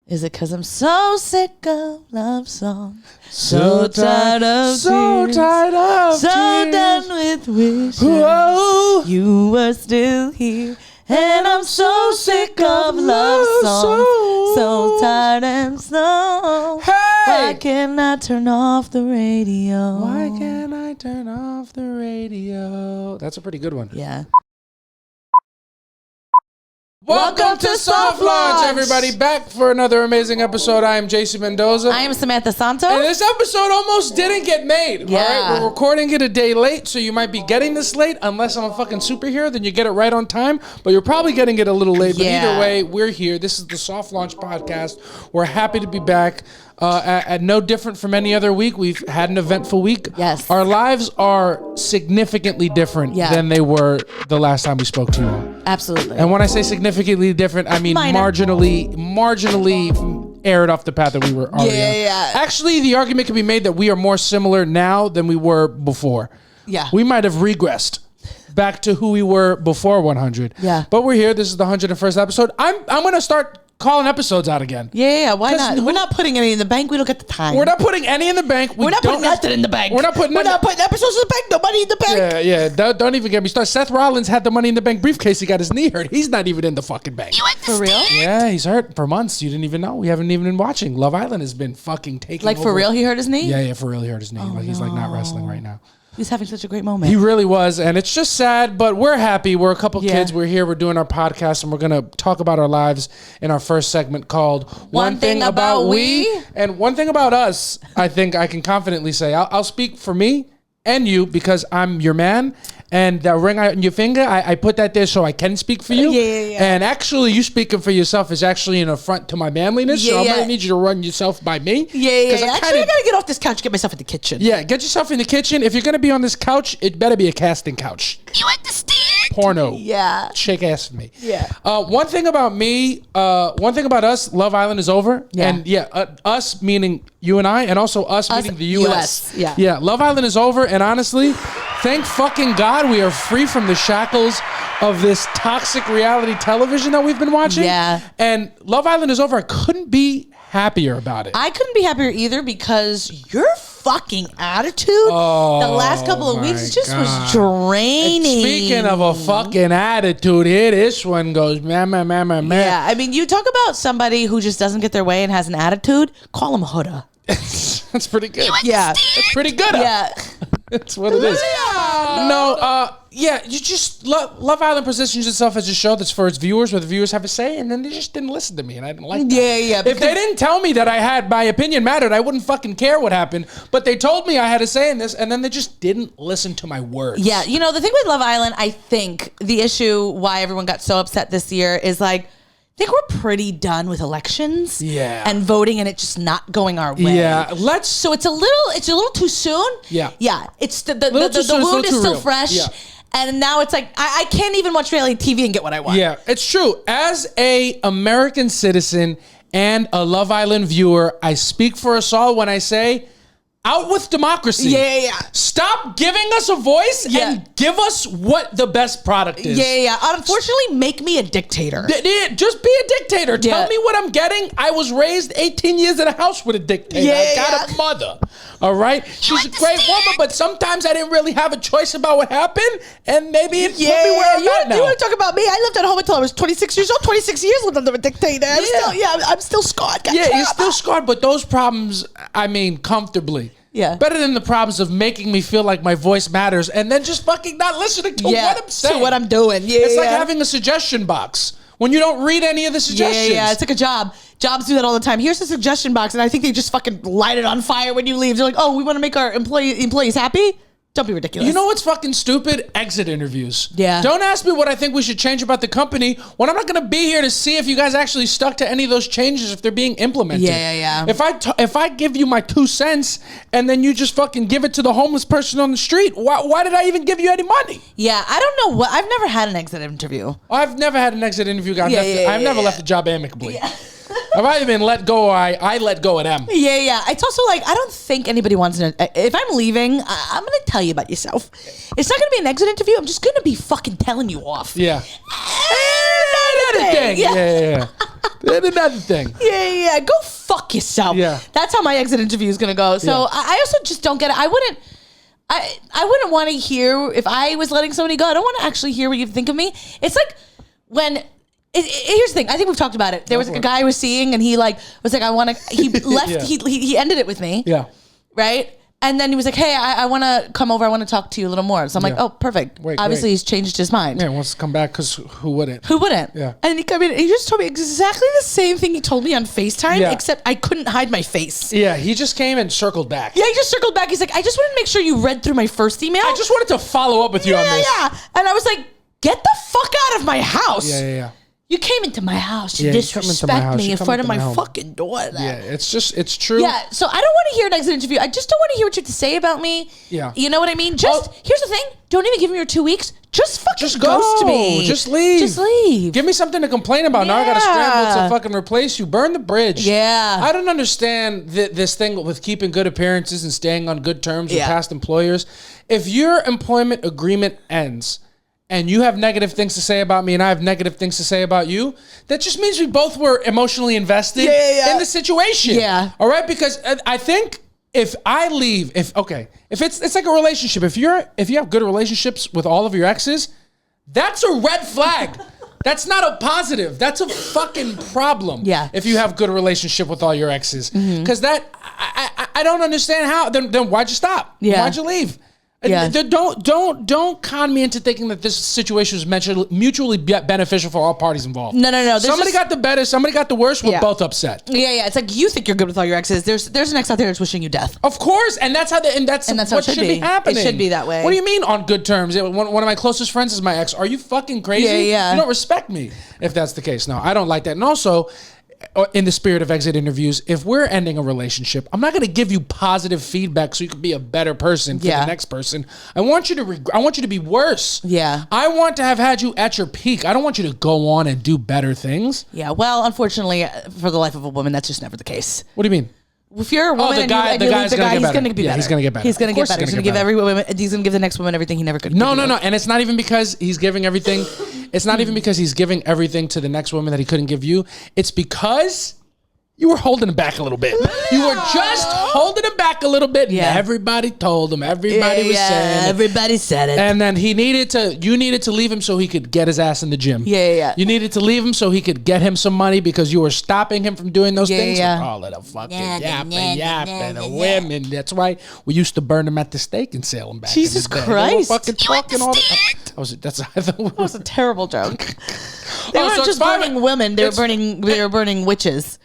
Is it because I'm so sick of love songs? So tired of tears. So done with wishing you were still here. And I'm so sick of love songs. So tired and slow. Hey! Why can't I turn off the radio? Why can't I turn off the radio? That's a pretty good one. Yeah. Welcome to Soft Launch, everybody. Back for another amazing episode. I am JC Mendoza. I am Samantha Santos. And this episode almost didn't get made. Yeah. All right? We're recording it a day late, so you might be getting this late. Unless I'm a fucking superhero, then you get it right on time. But you're probably getting it a little late. But either way, we're here. This is the Soft Launch podcast. We're happy to be back. At no different from any other week. We've had an eventful week. Yes. Our lives are significantly different than they were the last time we spoke to you all. Absolutely. And when I say significantly different, I mean marginally aired off the path that we were already on. Yeah. Actually, the argument can be made that we are more similar now than we were before. Yeah. We might have regressed back to who we were before 100. Yeah. But we're here. This is the 101st episode. I'm going to start calling episodes out again. Yeah, why not? We're not putting any in the bank. We don't get the time. We're not putting any in the bank. We're not putting nothing in the bank. We're not putting episodes in the bank. No money in the bank. Yeah. Don't even get me started. Seth Rollins had the Money in the Bank briefcase. He got his knee hurt. He's not even in the fucking bank. For real? Yeah, he's hurt for months. You didn't even know. We haven't even been watching. Love Island has been fucking taking Like, over. For real, he hurt his knee? Yeah, for real, he hurt his knee. He's like not wrestling right now. He's having such a great moment. He really was, and it's just sad, but we're happy. We're a couple kids. We're here. We're doing our podcast, and we're going to talk about our lives in our first segment called One Thing About We. And one thing about us, I think I can confidently say, I'll speak for me and you because I'm your man. And the ring on your finger, I put that there so I can speak for you. Yeah. And actually, you speaking for yourself is actually an affront to my manliness. So I might need you to run yourself by me. Yeah. Actually, I got to get off this couch and get myself in the kitchen. Yeah, get yourself in the kitchen. If you're going to be on this couch, it better be a casting couch. You understand? Porno. Yeah. Shake ass with me. Yeah. One thing about me, one thing about us, Love Island is over. Yeah. And us meaning you and I, and also us meaning the U.S. Yeah. Love Island is over, and honestly, thank fucking God we are free from the shackles of this toxic reality television that we've been watching. Yeah. And Love Island is over. I couldn't be happier about it. I couldn't be happier either because your fucking attitude the last couple of weeks just was draining. And speaking of a fucking attitude, here this one goes, man. Yeah, I mean, you talk about somebody who just doesn't get their way and has an attitude, call him Huda. That's pretty good. Yeah. That's pretty good. Yeah. That's what it is. You just Love Island positions itself as a show that's for its viewers, where the viewers have a say, and then they just didn't listen to me, and I didn't like that. Yeah. If they didn't tell me that I had my opinion mattered, I wouldn't fucking care what happened. But they told me I had a say in this, and then they just didn't listen to my words. Yeah, the thing with Love Island, I think the issue why everyone got so upset this year is like, I think we're pretty done with elections and voting and it just not going our way. Yeah, so it's a little too soon. Yeah. It's the wound is still fresh. Yeah. And now it's like I can't even watch reality TV and get what I want. Yeah, it's true. As a American citizen and a Love Island viewer, I speak for us all when I say, out with democracy. Yeah. Stop giving us a voice and give us what the best product is. Yeah. Unfortunately, make me a dictator. Just be a dictator. Tell me what I'm getting. I was raised 18 years in a house with a dictator. I got a mother. All right? She's a great woman, but sometimes I didn't really have a choice about what happened, and maybe it put me where I'm at now. You want to talk about me? I lived at home until I was 26 years old. 26 years lived under a dictator. I'm still scarred. You're still scarred, but those problems, comfortably. Yeah. Better than the problems of making me feel like my voice matters and then just fucking not listening to what I'm saying. To what I'm doing. It's like having a suggestion box when you don't read any of the suggestions. Yeah. It's like a job. Jobs do that all the time. Here's a suggestion box, and I think they just fucking light it on fire when you leave. They're like, oh, we want to make our employees happy? Don't be ridiculous. You know what's fucking stupid? Exit interviews. Yeah. Don't ask me what I think we should change about the company when I'm not going to be here to see if you guys actually stuck to any of those changes, if they're being implemented. Yeah. If I give you my 2 cents and then you just fucking give it to the homeless person on the street, why did I even give you any money? Yeah, I don't know I've never had an exit interview. I've never had an exit interview. I've never left a job amicably. Yeah. If I even let go, I let go of them. Yeah. It's also like, I don't think anybody wants to. If I'm leaving, I'm going to tell you about yourself. It's not going to be an exit interview. I'm just going to be fucking telling you off. Yeah. another thing. Yeah. Then another thing. Yeah. Go fuck yourself. Yeah. That's how my exit interview is gonna go. So I also just don't get it. I wouldn't want to hear if I was letting somebody go. I don't want to actually hear what you think of me. It's like when. Here's the thing. I think we've talked about it. There was a guy I was seeing, and he was like, I want to. He left. He ended it with me. Yeah. Right. And then he was like, hey, I want to come over. I want to talk to you a little more. So I'm like, oh, perfect. Obviously, he's changed his mind. Yeah, he wants to come back because who wouldn't? Who wouldn't? Yeah. And he came in. He just told me exactly the same thing he told me on FaceTime, except I couldn't hide my face. Yeah, he just came and circled back. Yeah, he just circled back. He's like, I just wanted to make sure you read through my first email. I just wanted to follow up with you on this. Yeah. And I was like, get the fuck out of my house. Yeah. You came into my house to disrespect me in front of my fucking door. Yeah, it's true. Yeah, so I don't want to hear an exit interview. I just don't want to hear what you have to say about me. Yeah. You know what I mean? Here's the thing. Don't even give me your 2 weeks. Just fucking ghost me. Just leave. Give me something to complain about. Now I got to scramble to fucking replace you. Burn the bridge. Yeah. I don't understand this thing with keeping good appearances and staying on good terms with past employers. If your employment agreement ends and you have negative things to say about me and I have negative things to say about you, that just means we both were emotionally invested in the situation. Yeah. All right? Because I think if I leave, if it's like a relationship. If you have good relationships with all of your exes, that's a red flag. That's not a positive. That's a fucking problem. Yeah. If you have good relationship with all your exes. Because I don't understand how. Then why'd you stop? Yeah. Why'd you leave? Yeah. Don't con me into thinking that this situation is mutually beneficial for all parties involved. No. Somebody got the better, somebody got the worse. We're both upset. Yeah. It's like you think you're good with all your exes. There's an ex out there that's wishing you death. Of course, and that's how what should be happening. It should be that way. What do you mean on good terms? One of my closest friends is my ex. Are you fucking crazy? Yeah. You don't respect me if that's the case. No, I don't like that. And also, in the spirit of exit interviews, if we're ending a relationship, I'm not going to give you positive feedback so you can be a better person for the next person. I want you to be worse. Yeah. I want to have had you at your peak. I don't want you to go on and do better things. Yeah. Well, unfortunately, for the life of a woman, that's just never the case. What do you mean? If you're a woman he's going to get better. He's going to be better. He's going to get better. He's going to get better. He's going to give every woman. He's going to give the next woman everything he never could. No. And it's not even because he's giving everything. It's not even because he's giving everything to the next woman that he couldn't give you. It's because you were holding him back a little bit. You were just holding him back a little bit. Yeah. And everybody told him. Everybody was saying it. Everybody said it. And then you needed to leave him so he could get his ass in the gym. Yeah. You needed to leave him so he could get him some money because you were stopping him from doing those things. Yeah. All of the fucking yapping, the women. That's right. We used to burn them at the stake and sell them back. Jesus in the day. Christ. They were fucking talking all the That was a terrible joke. They weren't so just burning women. They were burning witches.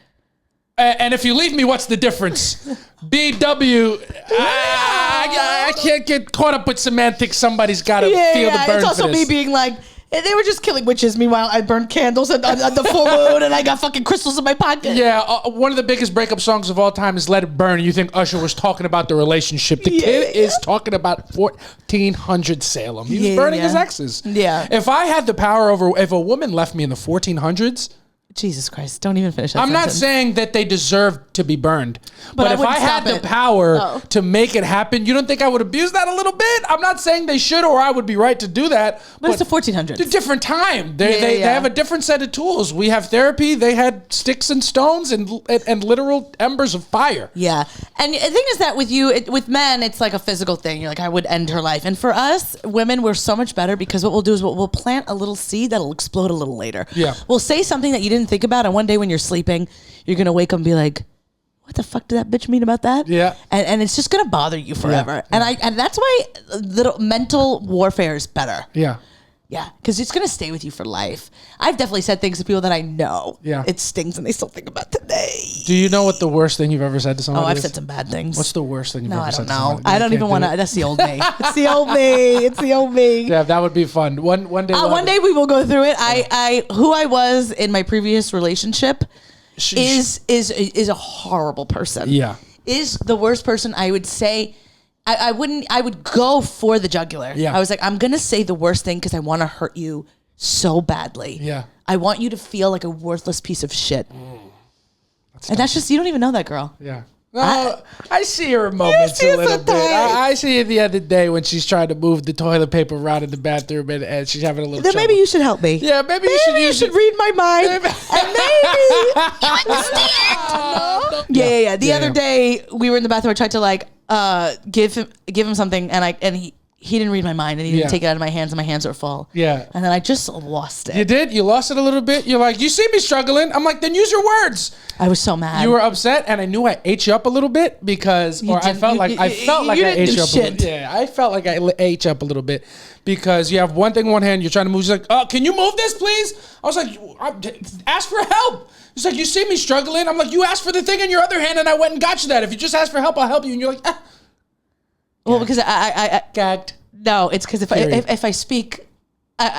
And if you leave me, what's the difference? BW. I can't get caught up with semantics. Somebody's got to feel the burn. It's also for this. me being like, they were just killing witches. Meanwhile, I burned candles on the full moon, and I got fucking crystals in my pocket. Yeah, one of the biggest breakup songs of all time is "Let It Burn." You think Usher was talking about the relationship? The kid is talking about 1400 Salem. He was burning his exes. Yeah. If I had the power over, if a woman left me in the 1400s. Jesus Christ, don't even finish that I'm not sentence. saying that they deserve to be burned. But if I had the power to make it happen, you don't think I would abuse that a little bit? I'm not saying they should or I would be right to do that. But it's the 1400s. It's a different time. They have a different set of tools. We have therapy. They had sticks and stones and literal embers of fire. Yeah. And the thing is that with men, it's like a physical thing. You're like, I would end her life. And for us, women, we're so much better because what we'll do is we'll plant a little seed that'll explode a little later. Yeah. We'll say something that you didn't think about, and one day when you're sleeping, you're going to wake up and be like, what the fuck did that bitch mean about that? Yeah. And it's just going to bother you forever. Yeah. And that's why little mental warfare is better. Yeah. Yeah, because it's going to stay with you for life. I've definitely said things to people that I know. Yeah. It stings and they still think about today. Do you know what the worst thing you've ever said to somebody is? Oh, I've said some bad things. What's the worst thing you've ever said to somebody? I don't even want to. That's the old me. It's the old me. It's the old me. Yeah, that would be fun. One day. One day we will go through it. Who I was in my previous relationship is a horrible person. Yeah. Is the worst person. I would say. I would go for the jugular. Yeah. I was like, I'm going to say the worst thing because I want to hurt you so badly. Yeah. I want you to feel like a worthless piece of shit. And that's just, you don't even know that girl. Yeah. No, I see her in moments a little bit. I see it the other day when she's trying to move the toilet paper around in the bathroom and she's having a little trouble. Then maybe you should help me. Yeah, maybe you should read my mind. And maybe you understand. Yeah. The other day we were in the bathroom. I tried to give him something, and he didn't read my mind, and he didn't take it out of my hands, and my hands were full. Yeah. And then I just lost it. You did? You lost it a little bit? You're like, you see me struggling. I'm like, then use your words. I was so mad. You were upset, and I knew I ate you up a little bit because, I felt like I ate you up a little bit. Yeah, I felt like I ate you up a little bit because you have one thing in one hand, you're trying to move. She's like, oh, can you move this, please? I was like, ask for help. He's like, you see me struggling? I'm like, you asked for the thing in your other hand, and I went and got you that. If you just ask for help, I'll help you. And you're like, ah. Well, because I gagged. No, it's because if I speak,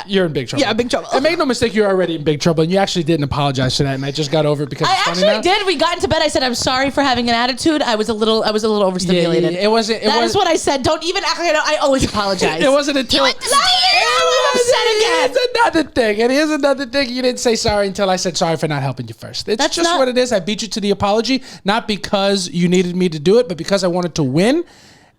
you're in big trouble. Yeah, I'm big trouble. And make no mistake, you're already in big trouble, and you actually didn't apologize for that, and I just got over it because it's funny now. Did. We got into bed. I said, I'm sorry for having an attitude. I was a little overstimulated. Yeah. It wasn't. That is what I said. Don't even act like I always apologize. It wasn't until I'm upset again. It's another thing, and here's another thing. You didn't say sorry until I said sorry for not helping you first. That's just what it is. I beat you to the apology, not because you needed me to do it, but because I wanted to win.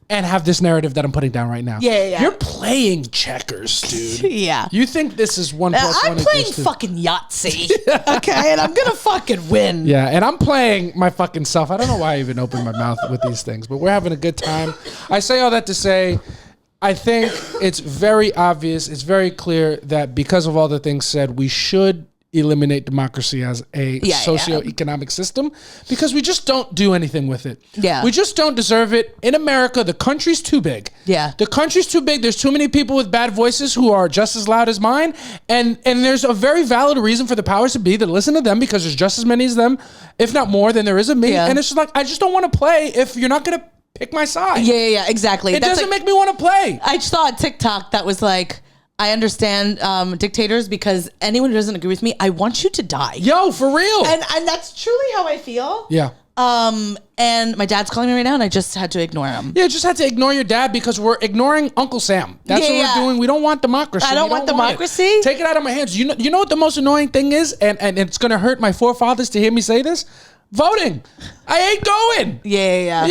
And have this narrative that I'm putting down right now. Yeah. You're playing checkers, dude. Yeah. You think this is 1 + 1 I'm playing fucking Yahtzee. Okay, and I'm gonna fucking win. Yeah, and I'm playing my fucking self. I don't know why I even opened my mouth with these things, but we're having a good time. I say all that to say, I think it's very obvious, it's very clear that because of all the things said, we should eliminate democracy as a socioeconomic system because we just don't do anything with it. Yeah. We just don't deserve it. In America, the country's too big. Yeah. The country's too big. There's too many people with bad voices who are just as loud as mine. And there's a very valid reason for the powers to be to listen to them because there's just as many as them, if not more than there is of me. Yeah. And it's just like, I just don't want to play if you're not going to pick my side. Yeah, exactly. It doesn't make me want to play. I just saw a TikTok that was like, I understand dictators because anyone who doesn't agree with me, I want you to die. Yo, for real. And that's truly how I feel. Yeah. And my dad's calling me right now, and I just had to ignore him. Yeah, just had to ignore your dad because we're ignoring Uncle Sam. That's what we're doing. We don't want democracy. I don't want democracy. Take it out of my hands. You know what the most annoying thing is, and it's gonna hurt my forefathers to hear me say this. Voting. I ain't going. Yeah.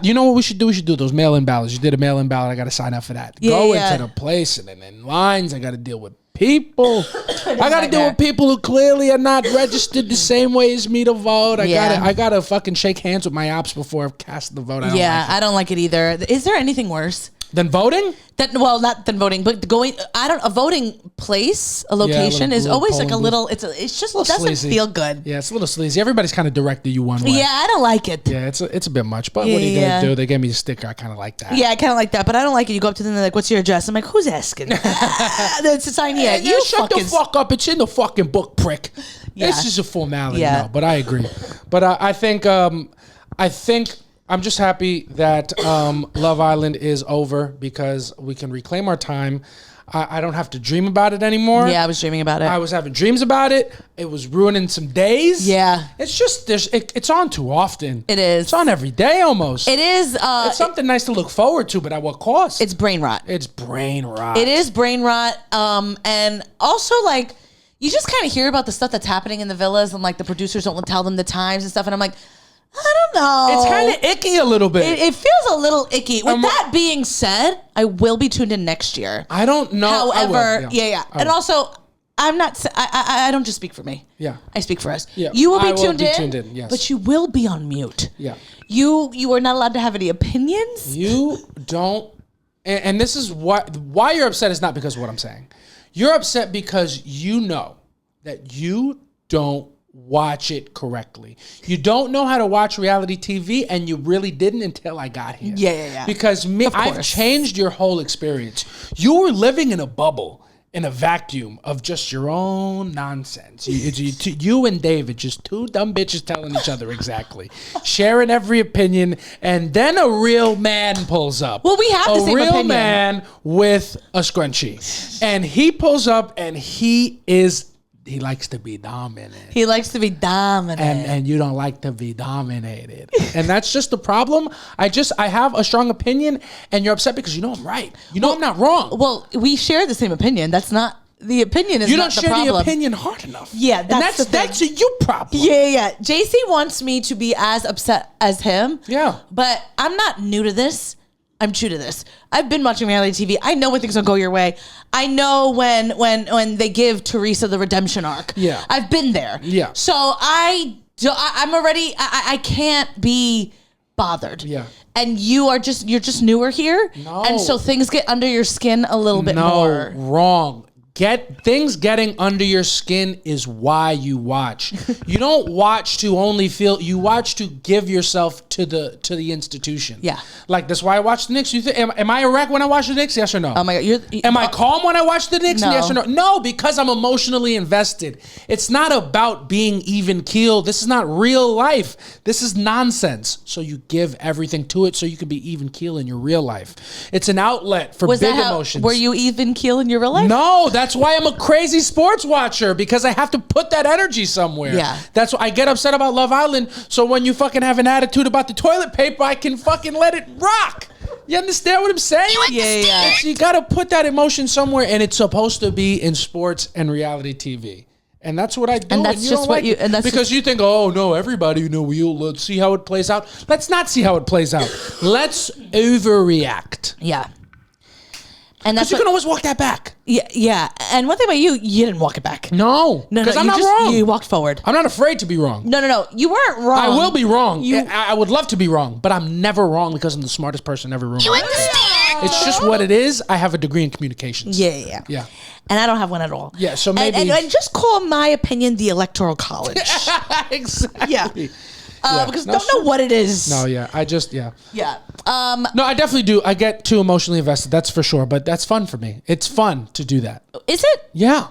You know what we should do? We should do those mail-in ballots. You did a mail-in ballot. I got to sign up for that. Go into the place and then in lines. I got to deal with people. I got to deal with people who clearly are not registered the same way as me to vote. I got to fucking shake hands with my ops before I cast the vote. I don't like it either. Is there anything worse? Than voting? Not than voting, but going. A voting place, a location is always like a little. It's just it doesn't sleazy. Feel good. Yeah, it's a little sleazy. Everybody's kind of directed you one way. Yeah, I don't like it. Yeah, it's a bit much. But what are you gonna do? They gave me a sticker. I kind of like that. Yeah, I kind of like that, but I don't like it. You go up to them, they're like, "What's your address?" I'm like, "Who's asking?" It's a sign. Yeah, you shut the fuck up. It's in the fucking book, prick. Yeah. It's just a formality. Yeah, no, but I agree. But I think. I'm just happy that Love Island is over because we can reclaim our time. I don't have to dream about it anymore. Yeah, I was dreaming about it. I was having dreams about it. It was ruining some days. Yeah. It's just, it's on too often. It is. It's on every day almost. It is. It's something nice to look forward to, but at what cost? It's brain rot. It's brain rot. It is brain rot. And also like, you just kind of hear about the stuff that's happening in the villas and like the producers don't tell them the times and stuff. And I'm like, I don't know. It's kind of icky a little bit. It feels a little icky. With that being said, I will be tuned in next year. I don't know. However, yeah. And also, I'm not. I don't just speak for me. Yeah. I speak for us. Yeah. You will be tuned in. Yes. But you will be on mute. Yeah. You are not allowed to have any opinions. You don't. And this is why you're upset is not because of what I'm saying. You're upset because you know that you don't watch it correctly. You don't know how to watch reality TV, and you really didn't until I got here. Yeah. Because I've changed your whole experience. You were living in a bubble, in a vacuum of just your own nonsense. You and David, just two dumb bitches telling each other exactly, sharing every opinion, and then a real man pulls up. Well, we have the same opinion. A real man with a scrunchie, and he pulls up, and he likes to be dominant. He likes to be dominant. And you don't like to be dominated. And that's just the problem. I have a strong opinion, and you're upset because you know I'm right. You know I'm not wrong. Well, we share the same opinion. That's not the opinion is you not don't the share problem. the opinion hard enough. Yeah, and that's the thing. that's a you problem. Yeah. JC wants me to be as upset as him. Yeah. But I'm not new to this. I'm true to this. I've been watching reality TV. I know when things don't go your way. I know when they give Teresa the redemption arc. Yeah. I've been there. Yeah. So I'm already, I can't be bothered. Yeah. And you're just newer here. No. And so things get under your skin a little bit more. Wrong. Getting under your skin is why you watch. You don't watch to only feel. You watch to give yourself to the institution. Yeah. Like that's why I watch the Knicks. You think am I a wreck when I watch the Knicks? Yes or no? Oh my God. Am I calm when I watch the Knicks? No. Yes or no? No, because I'm emotionally invested. It's not about being even keeled. This is not real life. This is nonsense. So you give everything to it so you can be even keel in your real life. It's an outlet for big emotions. Were you even keel in your real life? No, that's why I'm a crazy sports watcher, because I have to put that energy somewhere. Yeah. That's why I get upset about Love Island. So when you fucking have an attitude about the toilet paper, I can fucking let it rock. You understand what I'm saying? Yeah. You gotta put that emotion somewhere, and it's supposed to be in sports and reality TV. And that's what I do. And that's you just don't what like you- it. and that's because just- you think, oh no, everybody, let's see how it plays out. Let's not see how it plays out. Let's overreact. Yeah. And Because you can always walk that back. Yeah. And one thing about you didn't walk it back. No, because I'm not wrong. You walked forward. I'm not afraid to be wrong. No. You weren't wrong. I will be wrong. You- I would love to be wrong, but I'm never wrong because I'm the smartest person in every room. You understand? It's just what it is. I have a degree in communications. Yeah. Yeah. And I don't have one at all. Yeah, so maybe- And just call my opinion the Electoral College. Exactly. Yeah. Yeah. Because No, don't know what it is. No, yeah. Yeah. Yeah. No, I definitely do. I get too emotionally invested. That's for sure. But that's fun for me. It's fun to do that. Is it? Yeah.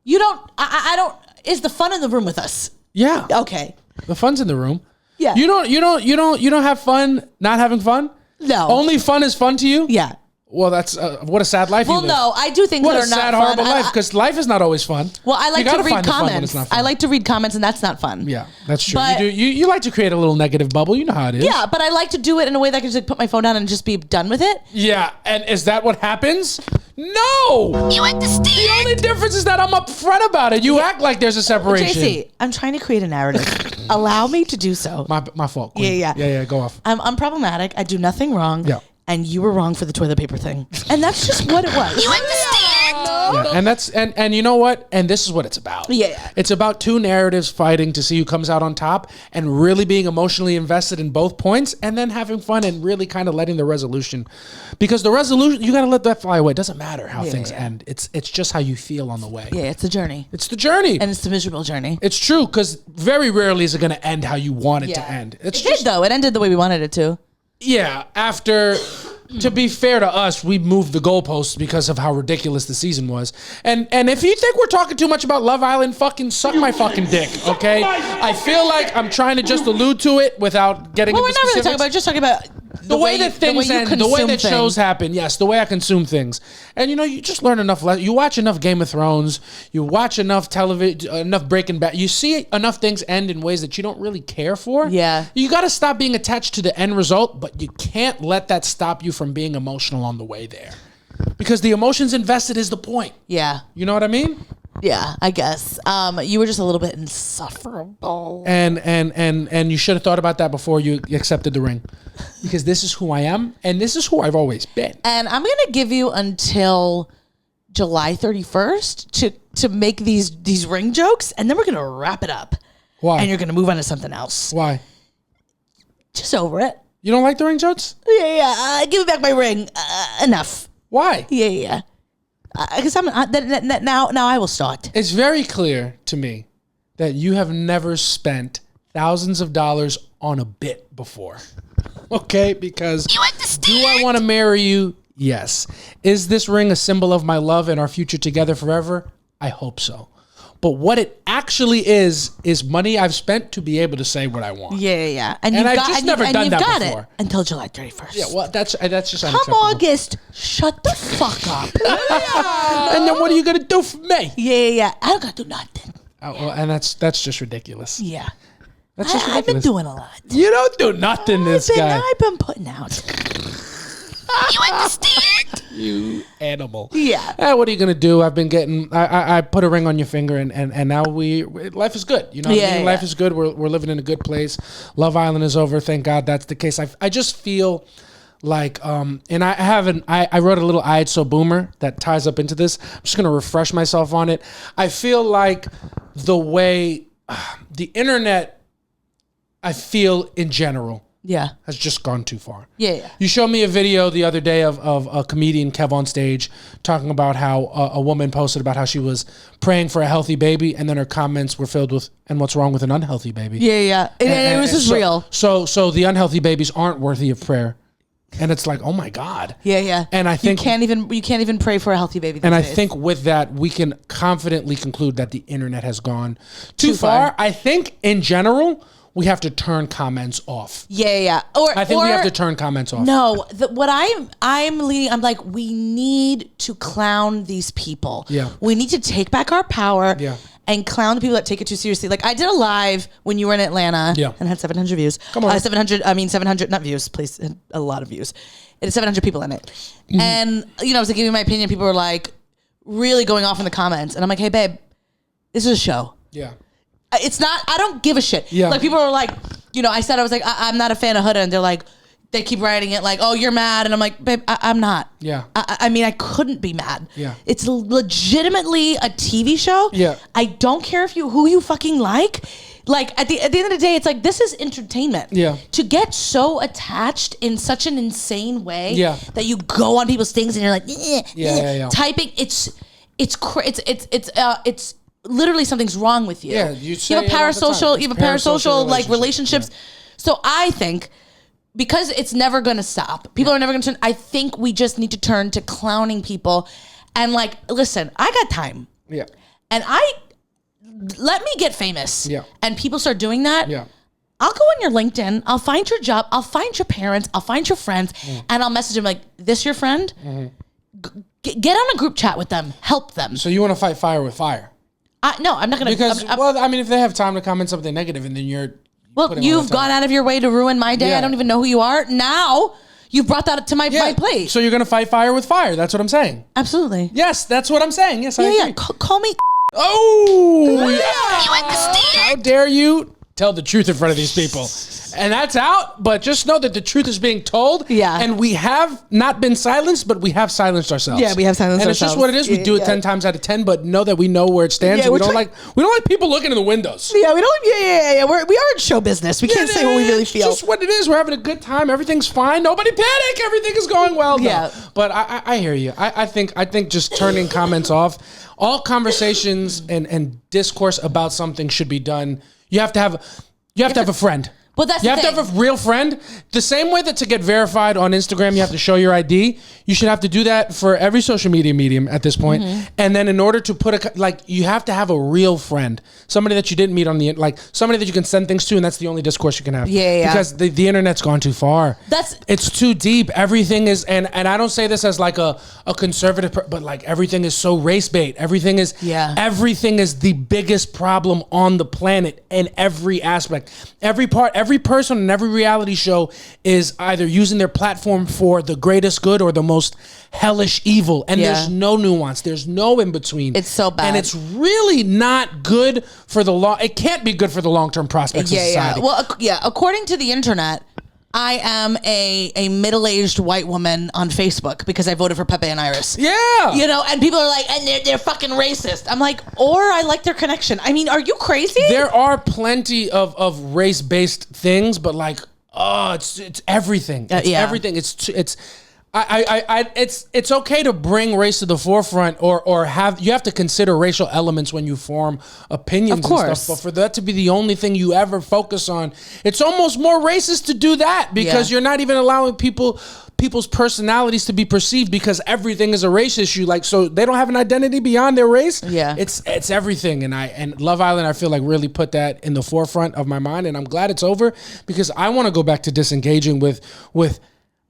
You don't. I don't. Is the fun in the room with us? Yeah. Okay. The fun's in the room. Yeah. You don't have fun not having fun? No. Only fun is fun to you? Yeah. Well, that's what a sad life you Well, live. no, I do things What that a are not sad, fun. horrible life, because life is not always fun. Well, I like You to gotta read find the fun when comments. it's not fun. I like to read comments, and that's not fun. Yeah, that's true. But- You do. You like to create a little negative bubble. You know how it is. Yeah, but I like to do it in a way that I can just like, put my phone down and just be done with it. Yeah, and is that what happens? No. You understand? The only difference is that I'm upfront about it. You act like there's a separation. JC, I'm trying to create a narrative. Allow me to do so. My fault. Queen. Yeah. Yeah. Go off. I'm problematic. I do nothing wrong. Yeah. And you were wrong for the toilet paper thing. And that's just what it was. You understand? Yeah, and that's and you know what? And this is what it's about. Yeah. It's about two narratives fighting to see who comes out on top, and really being emotionally invested in both points, and then having fun and really kind of letting the resolution, because the resolution, you got to let that fly away. It doesn't matter how things end. It's just how you feel on the way. Yeah, it's a journey. It's the journey. And it's the miserable journey. It's true, because very rarely is it going to end how you want it to end. It's It did, though. It ended the way we wanted it to. Yeah, after, to be fair to us, we moved the goalposts because of how ridiculous the season was. And if you think we're talking too much about Love Island, fucking suck my fucking dick, okay? I feel like I'm trying to just allude to it without getting Well, we're into not really specifics. talking about, just talking about The way that things end, the way that consume shows things. happen, yes, the way I consume things. And you just learn enough. You watch enough Game of Thrones, you watch enough television, enough Breaking Bad. You see enough things end in ways that you don't really care for. Yeah. You got to stop being attached to the end result, but you can't let that stop you from being emotional on the way there. Because the emotions invested is the point. Yeah. You know what I mean? Yeah, I guess. You were just a little bit insufferable. And you should have thought about that before you accepted the ring. Because this is who I am, and this is who I've always been. And I'm going to give you until July 31st to make these ring jokes, and then we're going to wrap it up. Why? And you're going to move on to something else. Why? Just over it. You don't like the ring jokes? Yeah. Give me back my ring. Enough. Why? Yeah. Because now I will start. It's very clear to me that you have never spent thousands of dollars on a bit before. Okay? Because You understand? do I want to marry you? Yes. Is this ring a symbol of my love and our future together forever? I hope so. But what it actually is money I've spent to be able to say what I want. Yeah. And I've just never done that got before. it until July 31st. Yeah, well, that's just Come unacceptable. August, shut the fuck up. And then what are you going to do for me? Yeah. I don't got to do nothing. Oh, well, and that's just ridiculous. Yeah. That's just I've been ridiculous. doing a lot. You don't do nothing, this guy. I've been putting out. You understand? You animal. Yeah. What are you gonna do? I've been getting. I put a ring on your finger, and now life is good. You know what I mean? Life is good. We're living in a good place. Love Island is over. Thank God that's the case. I just feel like and I wrote a little I So Boomer that ties up into this. I'm just gonna refresh myself on it. I feel like the way the internet, I feel in general, has just gone too far. Yeah. You showed me a video the other day of a comedian, Kev, on stage talking about how a woman posted about how she was praying for a healthy baby, and then her comments were filled with, and what's wrong with an unhealthy baby? Yeah. And it was just real. So the unhealthy babies aren't worthy of prayer. And it's like, oh my God. Yeah. And I think you can't even pray for a healthy baby. And I think with that, we can confidently conclude that the internet has gone too far. I think in general, we have to turn comments off. Yeah. I think we have to turn comments off. No, what I'm leading, I'm like, we need to clown these people. Yeah. We need to take back our power. Yeah. And clown the people that take it too seriously. Like I did a live when you were in Atlanta. Yeah. And had 700 views. Come on. 700, not views, please. A lot of views. It had 700 people in it. Mm-hmm. And, I was like giving my opinion. People were like really going off in the comments. And I'm like, hey, babe, this is a show. Yeah. It's not, I don't give a shit. Yeah. Like people were like, I said, I was like, I'm not a fan of Huda. And they're like, they keep writing it like, oh, you're mad. And I'm like, babe, I'm not. Yeah. I mean, I couldn't be mad. Yeah. It's legitimately a TV show. Yeah. I don't care who you fucking like. Like at the end of the day, it's like, this is entertainment. Yeah. To get so attached in such an insane way that you go on people's things and you're like, typing, it's literally something's wrong with you. Yeah. You have a parasocial like relationships. Yeah. So I think, because it's never going to stop. People are never going to turn. I think we just need to turn to clowning people and like, listen, I got time. Yeah. And let me get famous. Yeah. And people start doing that. Yeah. I'll go on your LinkedIn. I'll find your job. I'll find your parents. I'll find your friends. And I'll message them like, this your friend? Get on a group chat with them. Help them. So you want to fight fire with fire? No, I'm not going to. Because, if they have time to comment something negative and then you're... Well, you've gone out of your way to ruin my day. I don't even know who you are. Now, you've brought that to my plate. So you're going to fight fire with fire. That's what I'm saying. Absolutely. Yes, that's what I'm saying. Yes, I agree. Yeah. Call me. Oh! You understand? How dare you tell the truth in front of these people? And that's out, but just know that the truth is being told. Yeah. And we have not been silenced, but we have silenced ourselves. Yeah, we have silenced and ourselves. And it's just what it is. We do it 10 times out of 10, but know that we know where it stands. Yeah, we don't like people looking in the windows. Yeah, we don't. Yeah. We are in show business. We can't say what we really feel. It's just what it is. We're having a good time. Everything's fine. Nobody panic. Everything is going well. Though. Yeah. But I hear you. I think just turning comments off. All conversations and discourse about something should be done. You have to have a friend. Well, that's you the have thing. to have a real friend. The same way that to get verified on Instagram, you have to show your ID. You should have to do that for every social media medium at this point. And then in order to put you have to have a real friend, somebody that you didn't meet on somebody that you can send things to, and that's the only discourse you can have. Yeah. Because the internet's gone too far. It's too deep. Everything is, and I don't say this as like a conservative, but like everything is so race bait. Everything is the biggest problem on the planet in every aspect. Every person in every reality show is either using their platform for the greatest good or the most hellish evil. And there's no nuance. There's no in between. It's so bad. And it's really not good for it can't be good for the long-term prospects of society. Well, according to the internet, I am a middle-aged white woman on Facebook because I voted for Pepe and Iris. Yeah. And people are like, and they're fucking racist. I'm like, or I like their connection. I mean, are you crazy? There are plenty of race-based things, but like, it's everything. It's everything. It's okay to bring race to the forefront or you have to consider racial elements when you form opinions and stuff. But for that to be the only thing you ever focus on, it's almost more racist to do that because you're not even allowing people's personalities to be perceived because everything is a race issue. Like, so they don't have an identity beyond their race. Yeah. It's everything. And Love Island, I feel like really put that in the forefront of my mind. And I'm glad it's over because I want to go back to disengaging with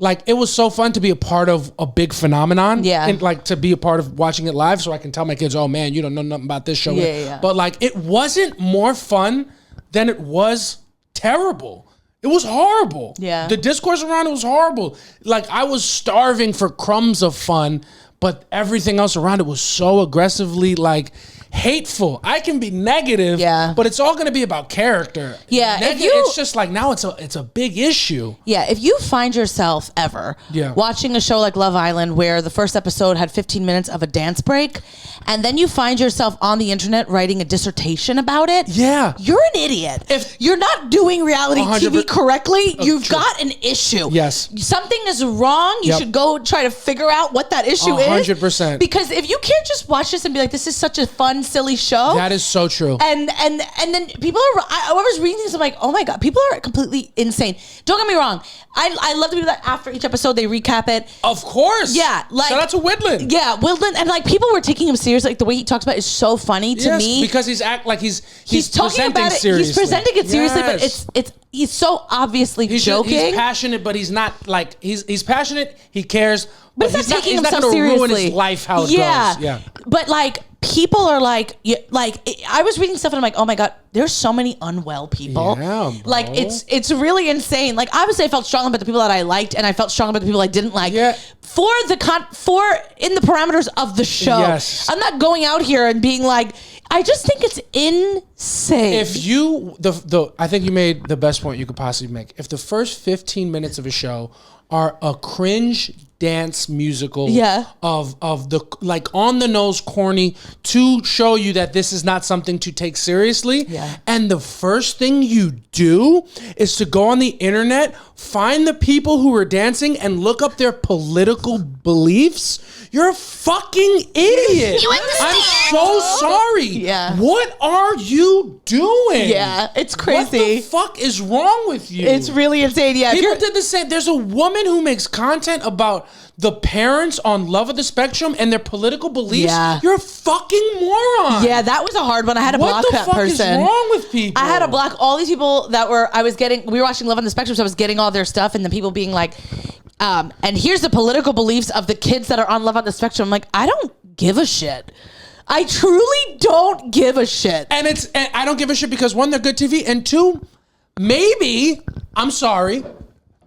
like, it was so fun to be a part of a big phenomenon. Yeah. And like to be a part of watching it live so I can tell my kids, oh man, you don't know nothing about this show. Yeah. But like, it wasn't more fun than it was terrible. It was horrible. Yeah. The discourse around it was horrible. Like, I was starving for crumbs of fun, but everything else around it was so aggressively, like, hateful. I can be negative, but it's all going to be about character. Yeah, it's just like now it's a big issue. Yeah, if you find yourself ever watching a show like Love Island where the first episode had 15 minutes of a dance break, and then you find yourself on the internet writing a dissertation about it, you're an idiot. If you're not doing reality TV correctly, you've got an issue. Yes. Something is wrong. You should go try to figure out what that issue is. 100%. Because if you can't just watch this and be like, this is such a fun, silly show. That is so true. And then people are, I was reading this, I'm like, oh my God, people are completely insane. Don't get me wrong. I love the people that after each episode, they recap it. Of course. Yeah. Like, shout out to Woodland. Yeah, Woodland. And like people were taking him seriously. Like the way he talks about it is so funny to me. Because he's talking about it. Seriously. He's presenting it seriously, but he's so obviously joking. He's passionate, but he's not like, he's passionate, he cares, but he's not taking he's not himself going to ruin seriously. his life how it goes. Yeah. But like, people are like I was reading stuff and I'm like, oh my God, there's so many unwell people. Yeah, bro. Like it's really insane. Like obviously I felt strong about the people that I liked and I felt strong about the people I didn't like. Yeah. For in the parameters of the show. Yes. I'm not going out here and being like, I just think it's insane. If you I think you made the best point you could possibly make. If the first 15 minutes of a show are a cringe dance musical of the like on the nose corny to show you that this is not something to take seriously, and the first thing you do is to go on the internet, find the people who are dancing and look up their political beliefs, you're a fucking idiot. You understand? I'm so sorry. Yeah. What are you doing? Yeah, it's crazy. What the fuck is wrong with you? It's really insane. Yeah. People did the same. There's a woman who makes content about the parents on Love of the Spectrum and their political beliefs. Yeah. You're a fucking moron. Yeah, that was a hard one. I had to block that person. What the fuck is wrong with people? I had to block all these people that we were watching Love on the Spectrum, so I was getting all their stuff, and the people being like, and here's the political beliefs of the kids that are on Love on the Spectrum. I'm like, I don't give a shit. I truly don't give a shit. And I don't give a shit because one, they're good TV, and two, maybe, I'm sorry,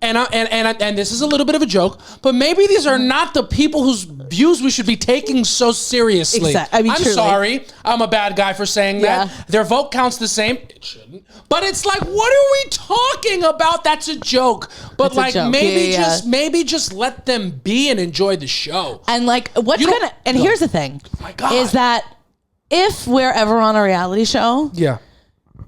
and this is a little bit of a joke, but maybe these are not the people whose views we should be taking so seriously. Exactly. I mean, I'm truly. Sorry, I'm a bad guy for saying that. Their vote counts the same. It shouldn't. But it's like, what are we talking about? That's a joke. But It's a joke. maybe just let them be and enjoy the show. And like, here's the thing, my God, is that if we're ever on a reality show,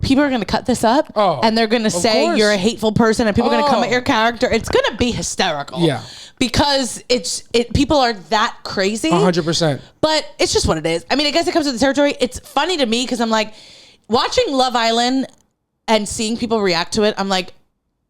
people are going to cut this up and they're going to say course. you're a hateful person and people are going to come at your character. It's going to be hysterical. Yeah. Because people are that crazy. 100%. But it's just what it is. I mean, I guess it comes with the territory. It's funny to me because I'm like, watching Love Island and seeing people react to it, I'm like,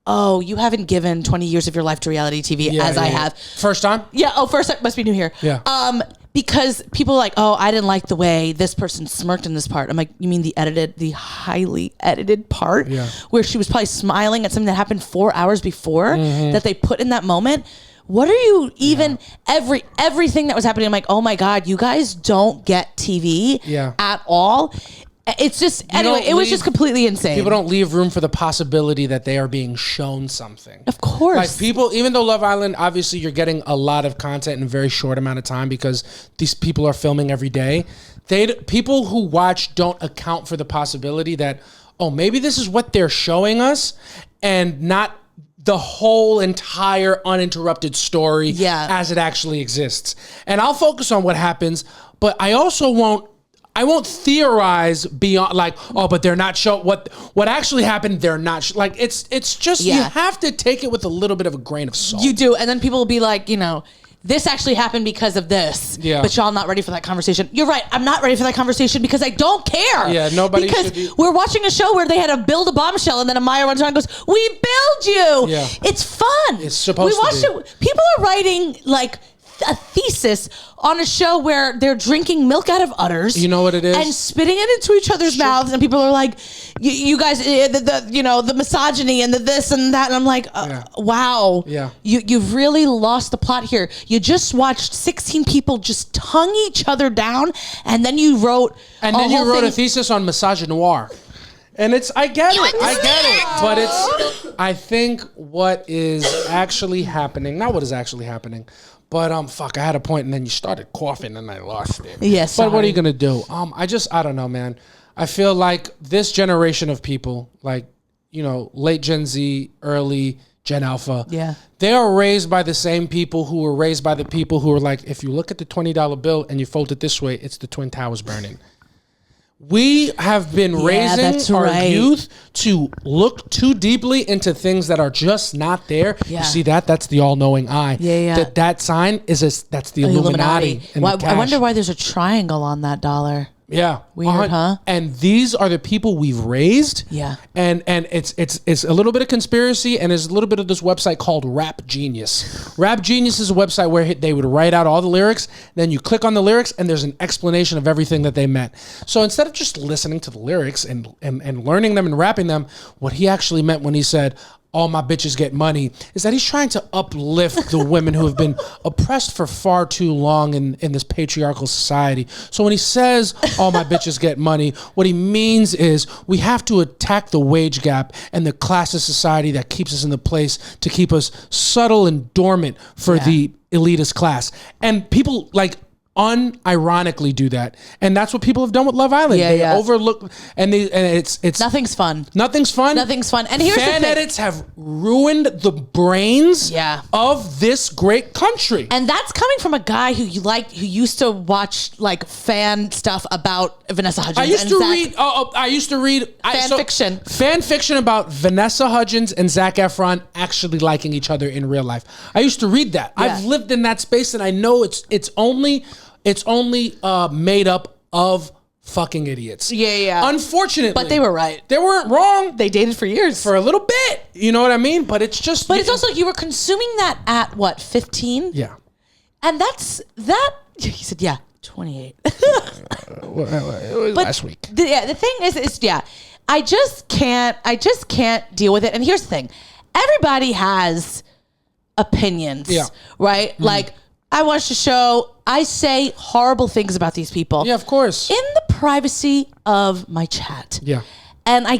oh, you haven't given 20 years of your life to reality TV as I have. First time? Yeah. Oh, first time. Must be new here. Yeah. Because people are like, oh, I didn't like the way this person smirked in this part. I'm like, you mean the highly edited part where she was probably smiling at something that happened 4 hours before that they put in that moment? What are you even everything that was happening? I'm like, oh my God, you guys don't get TV at all. It's just, anyway, it was just completely insane. People don't leave room for the possibility that they are being shown something. Of course. Like people, even though Love Island, obviously you're getting a lot of content in a very short amount of time because these people are filming every day. People who watch don't account for the possibility that, oh, maybe this is what they're showing us and not the whole entire uninterrupted story as it actually exists. And I'll focus on what happens, but I also won't theorize beyond like, oh, but they're not show what actually happened. They're not like, it's just, you have to take it with a little bit of a grain of salt. You do. And then people will be like, this actually happened because of this. Yeah. But y'all not ready for that conversation. You're right. I'm not ready for that conversation because I don't care. Yeah, nobody because should be. We're watching a show where they had to build a bombshell and then Amaya runs around and goes, we build you. Yeah. It's fun. It's supposed to be. People are writing like a thesis on a show where they're drinking milk out of udders. You know what it is? And spitting it into each other's mouths. And people are like, you guys, the misogyny and the this and that. And I'm like, wow. Yeah. You've really lost the plot here. You just watched 16 people just tongue each other down. And then you wrote a thesis on misogynoir. And I get it, but I think what is actually happening, not what is actually happening, but fuck, I had a point and then you started coughing and I lost it. Yes. But what are you gonna do? I don't know, man. I feel like this generation of people, like, you know, late Gen Z, early Gen Alpha, they are raised by the same people who were raised by the people who are like, if you look at the $20 bill and you fold it this way, it's the Twin Towers burning. We have been raising our youth to look too deeply into things that are just not there. Yeah. You see that? That's the all-knowing eye. Yeah. That sign that's the Illuminati. And I wonder why there's a triangle on that dollar. Yeah. Weird, huh? And these are the people we've raised. Yeah. And it's a little bit of conspiracy, and there's a little bit of this website called Rap Genius. Rap Genius is a website where they would write out all the lyrics, then you click on the lyrics and there's an explanation of everything that they meant. So instead of just listening to the lyrics and learning them and rapping them, what he actually meant when he said, all my bitches get money, is that he's trying to uplift the women who have been oppressed for far too long in this patriarchal society. So when he says all my bitches get money, what he means is we have to attack the wage gap and the class of society that keeps us in the place to keep us subtle and dormant for the elitist class. And people like unironically do that, and that's what people have done with Love Island. They overlook, and it's nothing's fun. Nothing's fun. And here's fan the thing. edits have ruined the brains of this great country, and that's coming from a guy who used to watch like fan stuff about Vanessa Hudgens. I used to read fan fiction about Vanessa Hudgens and Zac Efron actually liking each other in real life. I used to read that. I've lived in that space, and I know it's only made up of fucking idiots. Yeah. Unfortunately. But they were right. They weren't wrong. They dated for years. For a little bit. You know what I mean? But it's just... But it's also, you were consuming that at, what, 15? Yeah. And that's... He said, 28. It was last week. The thing is, I just can't deal with it. And here's the thing. Everybody has opinions. Yeah. Right? Mm-hmm. Like, I watched a show. I say horrible things about these people. Yeah, of course. In the privacy of my chat. Yeah. And I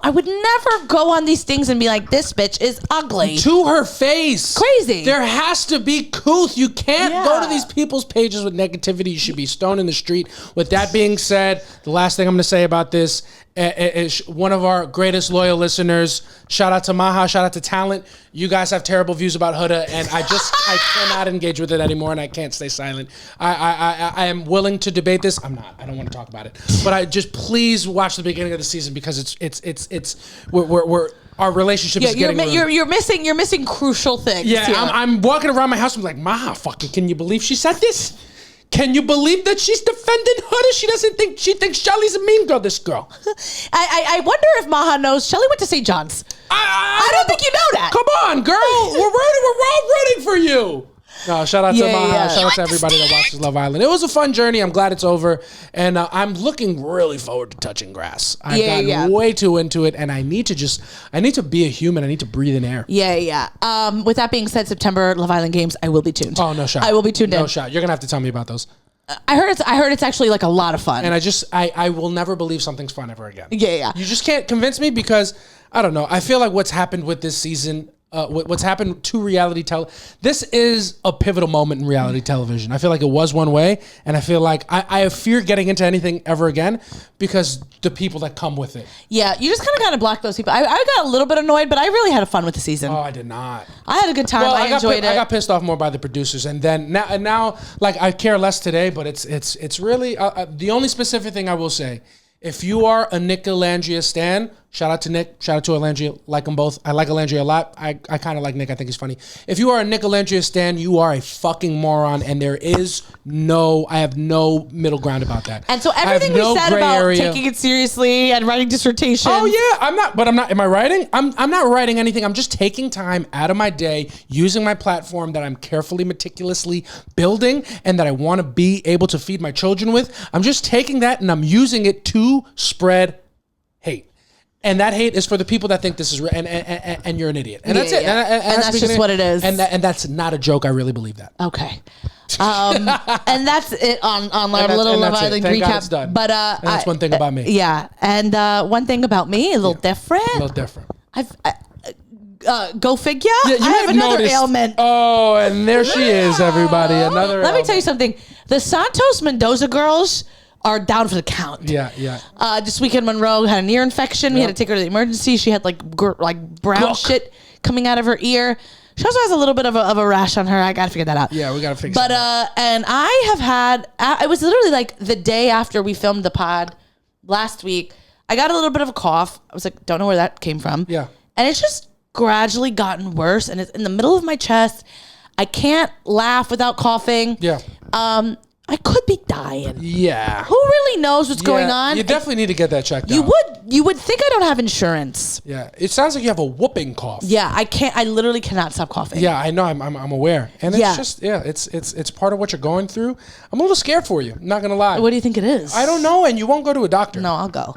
would never go on these things and be like, this bitch is ugly. To her face. Crazy. There has to be couth. You can't go to these people's pages with negativity. You should be stoned in the street. With that being said, the last thing I'm going to say about this is one of our greatest loyal listeners. Shout out to Maha. Shout out to Talent. You guys have terrible views about Huda, and I cannot engage with it anymore, and I can't stay silent. I am willing to debate this. I'm not. I don't want to talk about it. But I just please watch the beginning of the season because we're our relationship is getting ruined. You're missing crucial things. Yeah, I'm walking around my house. I'm like, Maha, fucking, can you believe she said this? Can you believe that she's defending Huda? She thinks Shelly's a mean girl, this girl. I wonder if Maha knows Shelly went to St. John's. I don't think you know that. Come on, girl. We're all rooting for you. No, shout out to Maha. Shout out to everybody that watches Love Island. It was a fun journey. I'm glad it's over. And I'm looking really forward to touching grass. I've gotten way too into it, and I need to be a human. I need to breathe in air. Yeah. With that being said, September Love Island games, I will be tuned. Oh, no shot. I will be tuned in. No shot. You're going to have to tell me about those. I heard it's actually like a lot of fun. And I will never believe something's fun ever again. Yeah. You just can't convince me because, I don't know, I feel like what's happened with this season, what's happened to reality this is a pivotal moment in reality television. I feel like it was one way, and I feel like I fear getting into anything ever again because the people that come with it. Yeah, you just kind of block those people. I got a little bit annoyed, but I really had fun with the season. Oh, I did not. I had a good time. Well, I enjoyed it. I got pissed off more by the producers, and then now like I care less today, but it's really the only specific thing I will say. If you are a Nick Alandria stan, shout out to Nick, shout out to Alandria, like them both. I like Alandria a lot. I kind of like Nick. I think he's funny. If you are a Nick Alandria stan, you are a fucking moron, and I have no middle ground about that. And so everything we said about taking it seriously and writing dissertations. Oh yeah, I'm not. Am I writing? I'm not writing anything. I'm just taking time out of my day, using my platform that I'm carefully, meticulously building, and that I want to be able to feed my children with. I'm just taking that and I'm using it to spread hate. And that hate is for the people that think this is and you're an idiot. And that's it. And that's just what it is. And that's not a joke. I really believe that. Okay. And that's it on our little Love Island recap. God it's done. But and that's one thing about me. Yeah. And one thing about me, a little different. A little different. go figure. Yeah, you I have another ailment. Oh, and there she is, everybody. Another. Let me tell you something. The Santos Mendoza girls are down for the count. Yeah. This weekend, Monroe had an ear infection. We had to take her to the emergency. She had like brown shit coming out of her ear. She also has a little bit of a rash on her. I gotta figure that out. Yeah, we gotta fix that. But and I have had. It was literally like the day after we filmed the pod last week. I got a little bit of a cough. I was like, don't know where that came from. Yeah. And it's just gradually gotten worse, and it's in the middle of my chest. I can't laugh without coughing. Yeah. I could be dying. Yeah. Who really knows what's going on? You definitely need to get that checked out. You would think I don't have insurance. Yeah. It sounds like you have a whooping cough. Yeah, I literally cannot stop coughing. Yeah, I know. I'm aware. And it's just it's part of what you're going through. I'm a little scared for you. Not gonna lie. What do you think it is? I don't know, and you won't go to a doctor. No, I'll go.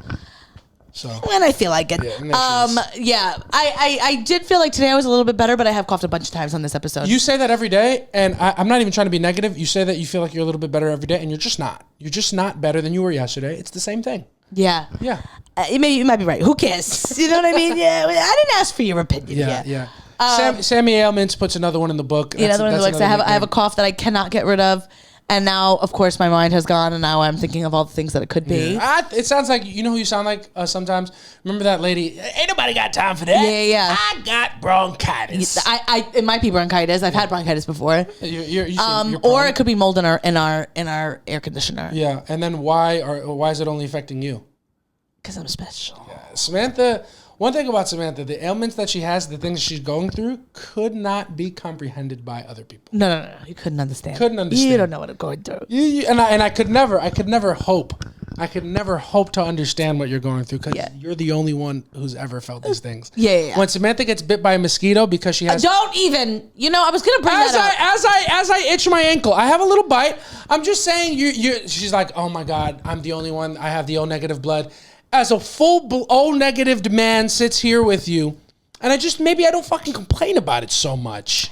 So when I feel like it. I did feel like today I was a little bit better, but I have coughed a bunch of times on this episode. You say that every day, and I'm not even trying to be negative. You say that you feel like you're a little bit better every day, and you're just not. You're just not better than you were yesterday. It's the same thing. Yeah. Yeah. You might be right. Who cares? You know what I mean? Yeah. I didn't ask for your opinion. Yeah. Sammy Ailments puts another one in the book. Another one in the book. I have a cough that I cannot get rid of. And now, of course, my mind has gone, and now I'm thinking of all the things that it could be. Yeah. It sounds like, you know who you sound like sometimes? Remember that lady? Ain't nobody got time for that. Yeah. I got bronchitis. It might be bronchitis. I've had bronchitis before. You're or it could be mold in our air conditioner. Yeah, and then why is it only affecting you? Because I'm special. Yeah. Samantha. One thing about Samantha, the ailments that she has, the things she's going through, could not be comprehended by other people. No. You couldn't understand. You don't know what I'm going through. And I could never hope. I could never hope to understand what you're going through because you're the only one who's ever felt these things. Yeah. When Samantha gets bit by a mosquito because she has... Don't even... I was going to bring that up. As I itch my ankle, I have a little bite. I'm just saying, she's like, oh my God, I'm the only one. I have the O negative blood. As a full O negative man sits here with you, and maybe I don't fucking complain about it so much.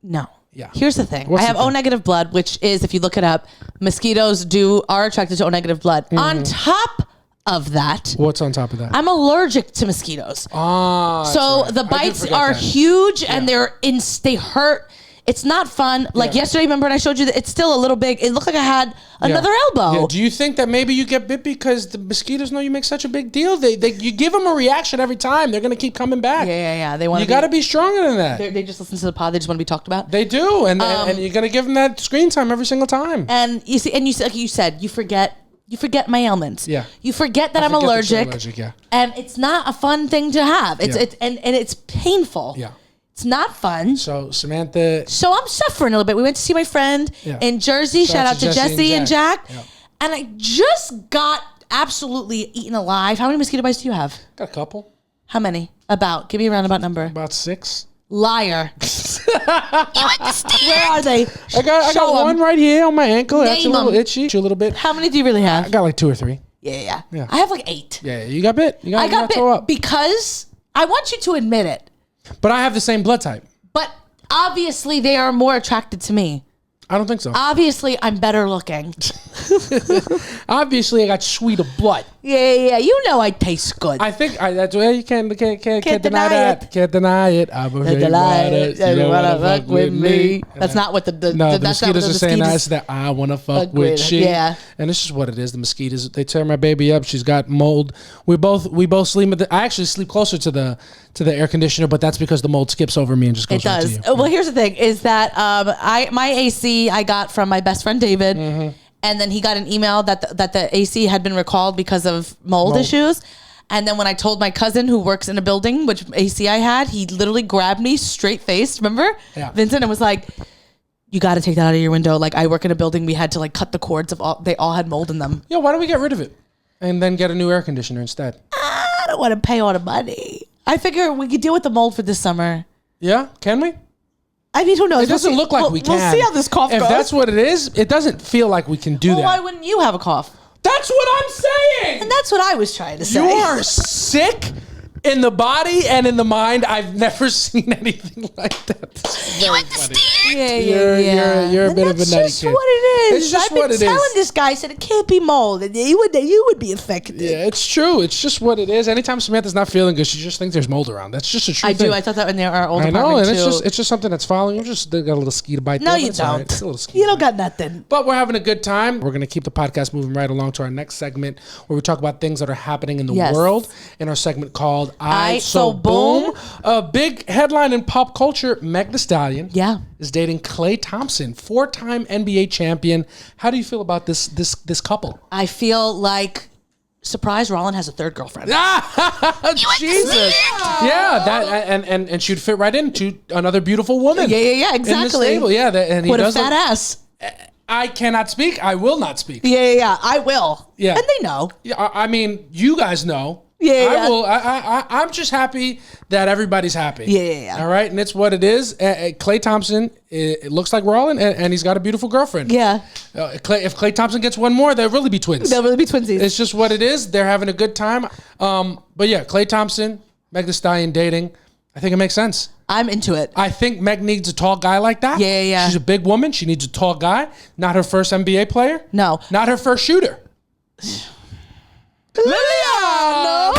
No. Yeah. Here's the thing. What's I have the thing? O negative blood, which is, if you look it up, mosquitoes are attracted to O negative blood. Mm-hmm. On top of that, what's on top of that? I'm allergic to mosquitoes. So the bites are huge, and they hurt. It's not fun. Like yesterday, remember when I showed you that it's still a little big. It looked like I had another elbow. Yeah. Do you think that maybe you get bit because the mosquitoes know you make such a big deal? You give them a reaction every time. They're going to keep coming back. Yeah. They want. You got to be stronger than that. They just listen to the pod. They just want to be talked about. They do, and you're going to give them that screen time every single time. And you see, like you said, you forget my ailments. Yeah. You forget that I'm allergic. Yeah. And it's not a fun thing to have. It's it's painful. Yeah. It's not fun. So Samantha. So I'm suffering a little bit. We went to see my friend in Jersey. Shout out to Jesse and Jack. Yeah. And I just got absolutely eaten alive. How many mosquito bites do you have? Got a couple. How many? About. Give me a roundabout number. About 6. Liar. Where are they? I got one right here on my ankle. That's a little itchy. A little bit. How many do you really have? I got like 2 or 3. Yeah. I have like 8. Yeah, you got bit. I got bit because I want you to admit it. But I have the same blood type. But obviously they are more attracted to me. I don't think so. Obviously I'm better looking. Obviously I got sweeter blood. Yeah. You know I taste good. I think that's why you can't deny that. it. Can't deny it. I'm afraid about it. You wanna fuck with me? That's not what the mosquitoes are saying. That's that I wanna fuck with she. Yeah. And it's just what it is. The mosquitoes, they tear my baby up. She's got mold. We both sleep. I actually sleep closer to the air conditioner, but that's because the mold skips over me and just goes right to you. It does. Well, here's the thing: is that my AC I got from my best friend David, and then he got an email that the AC had been recalled because of mold issues. And then when I told my cousin who works in a building, which AC I had, he literally grabbed me straight faced. Remember, Vincent, and was like, "You got to take that out of your window." Like, I work in a building, we had to like cut the cords they all had mold in them. Yeah, why don't we get rid of it and then get a new air conditioner instead? I don't want to pay all the money. I figure we could deal with the mold for this summer. Yeah, can we? I mean, who knows? It doesn't look like we can. We'll see how this cough goes. If that's what it is, it doesn't feel like we can do that. Why wouldn't you have a cough? That's what I'm saying. And that's what I was trying to say. You are sick In the body and in the mind, I've never seen anything like that. This is very funny. You're a bit of a nutty kid. That's just what it is. It's just I've been what it is. telling this guy, I said it can't be mold. And you would be affected. Yeah, it's true. It's just what it is. Anytime Samantha's not feeling good, she just thinks there's mold around. That's just a true thing. I thought that in our old I know, apartment and too. it's just something that's following you. Just got a little skeeter bite. No, there, you but it's all don't. right. It's a little skeeter You don't bite. got nothing. But we're having a good time. We're going to keep the podcast moving right along to our next segment where we talk about things that are happening in the world in our segment called I So Boom. A big headline in pop culture, Meg Thee Stallion is dating Klay Thompson, 4-time NBA champion. How do you feel about this couple? I feel like, surprise, Rollin has a third girlfriend. Jesus. Yeah, that and she'd fit right into another beautiful woman. Yeah, exactly. In the stable. Yeah, and he what a doesn't. fat ass. I cannot speak. I will not speak. Yeah, I will. Yeah. And they know. Yeah, I mean, you guys know. Yeah. I will. I'm just happy that everybody's happy. Yeah. All right, and it's what it is. Klay Thompson, it looks like Rollin, and he's got a beautiful girlfriend. Yeah. If Klay Thompson gets one more, they'll really be twins. They'll really be twinsies. It's just what it is. They're having a good time. But yeah, Klay Thompson, Meg Thee Stallion dating. I think it makes sense. I'm into it. I think Meg needs a tall guy like that. Yeah. She's a big woman. She needs a tall guy. Not her first NBA player. No. Not her first shooter. No.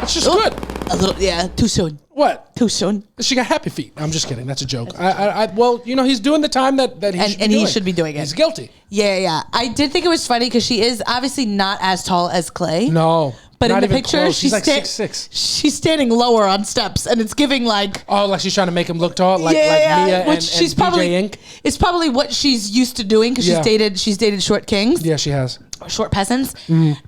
It's just good. A little, too soon. What? Too soon. She got happy feet. I'm just kidding. That's a joke. Well, he's doing the time that he should be doing. It. He's guilty. Yeah. I did think it was funny because she is obviously not as tall as Klay. No. But not in the even picture, close. She's like 6'6". She's standing lower on steps, and it's giving like... Oh, like she's trying to make him look tall, like Mia which and she's DJ probably, Ink. It's probably what she's used to doing because she's dated short kings. Yeah, she has. Short peasants. And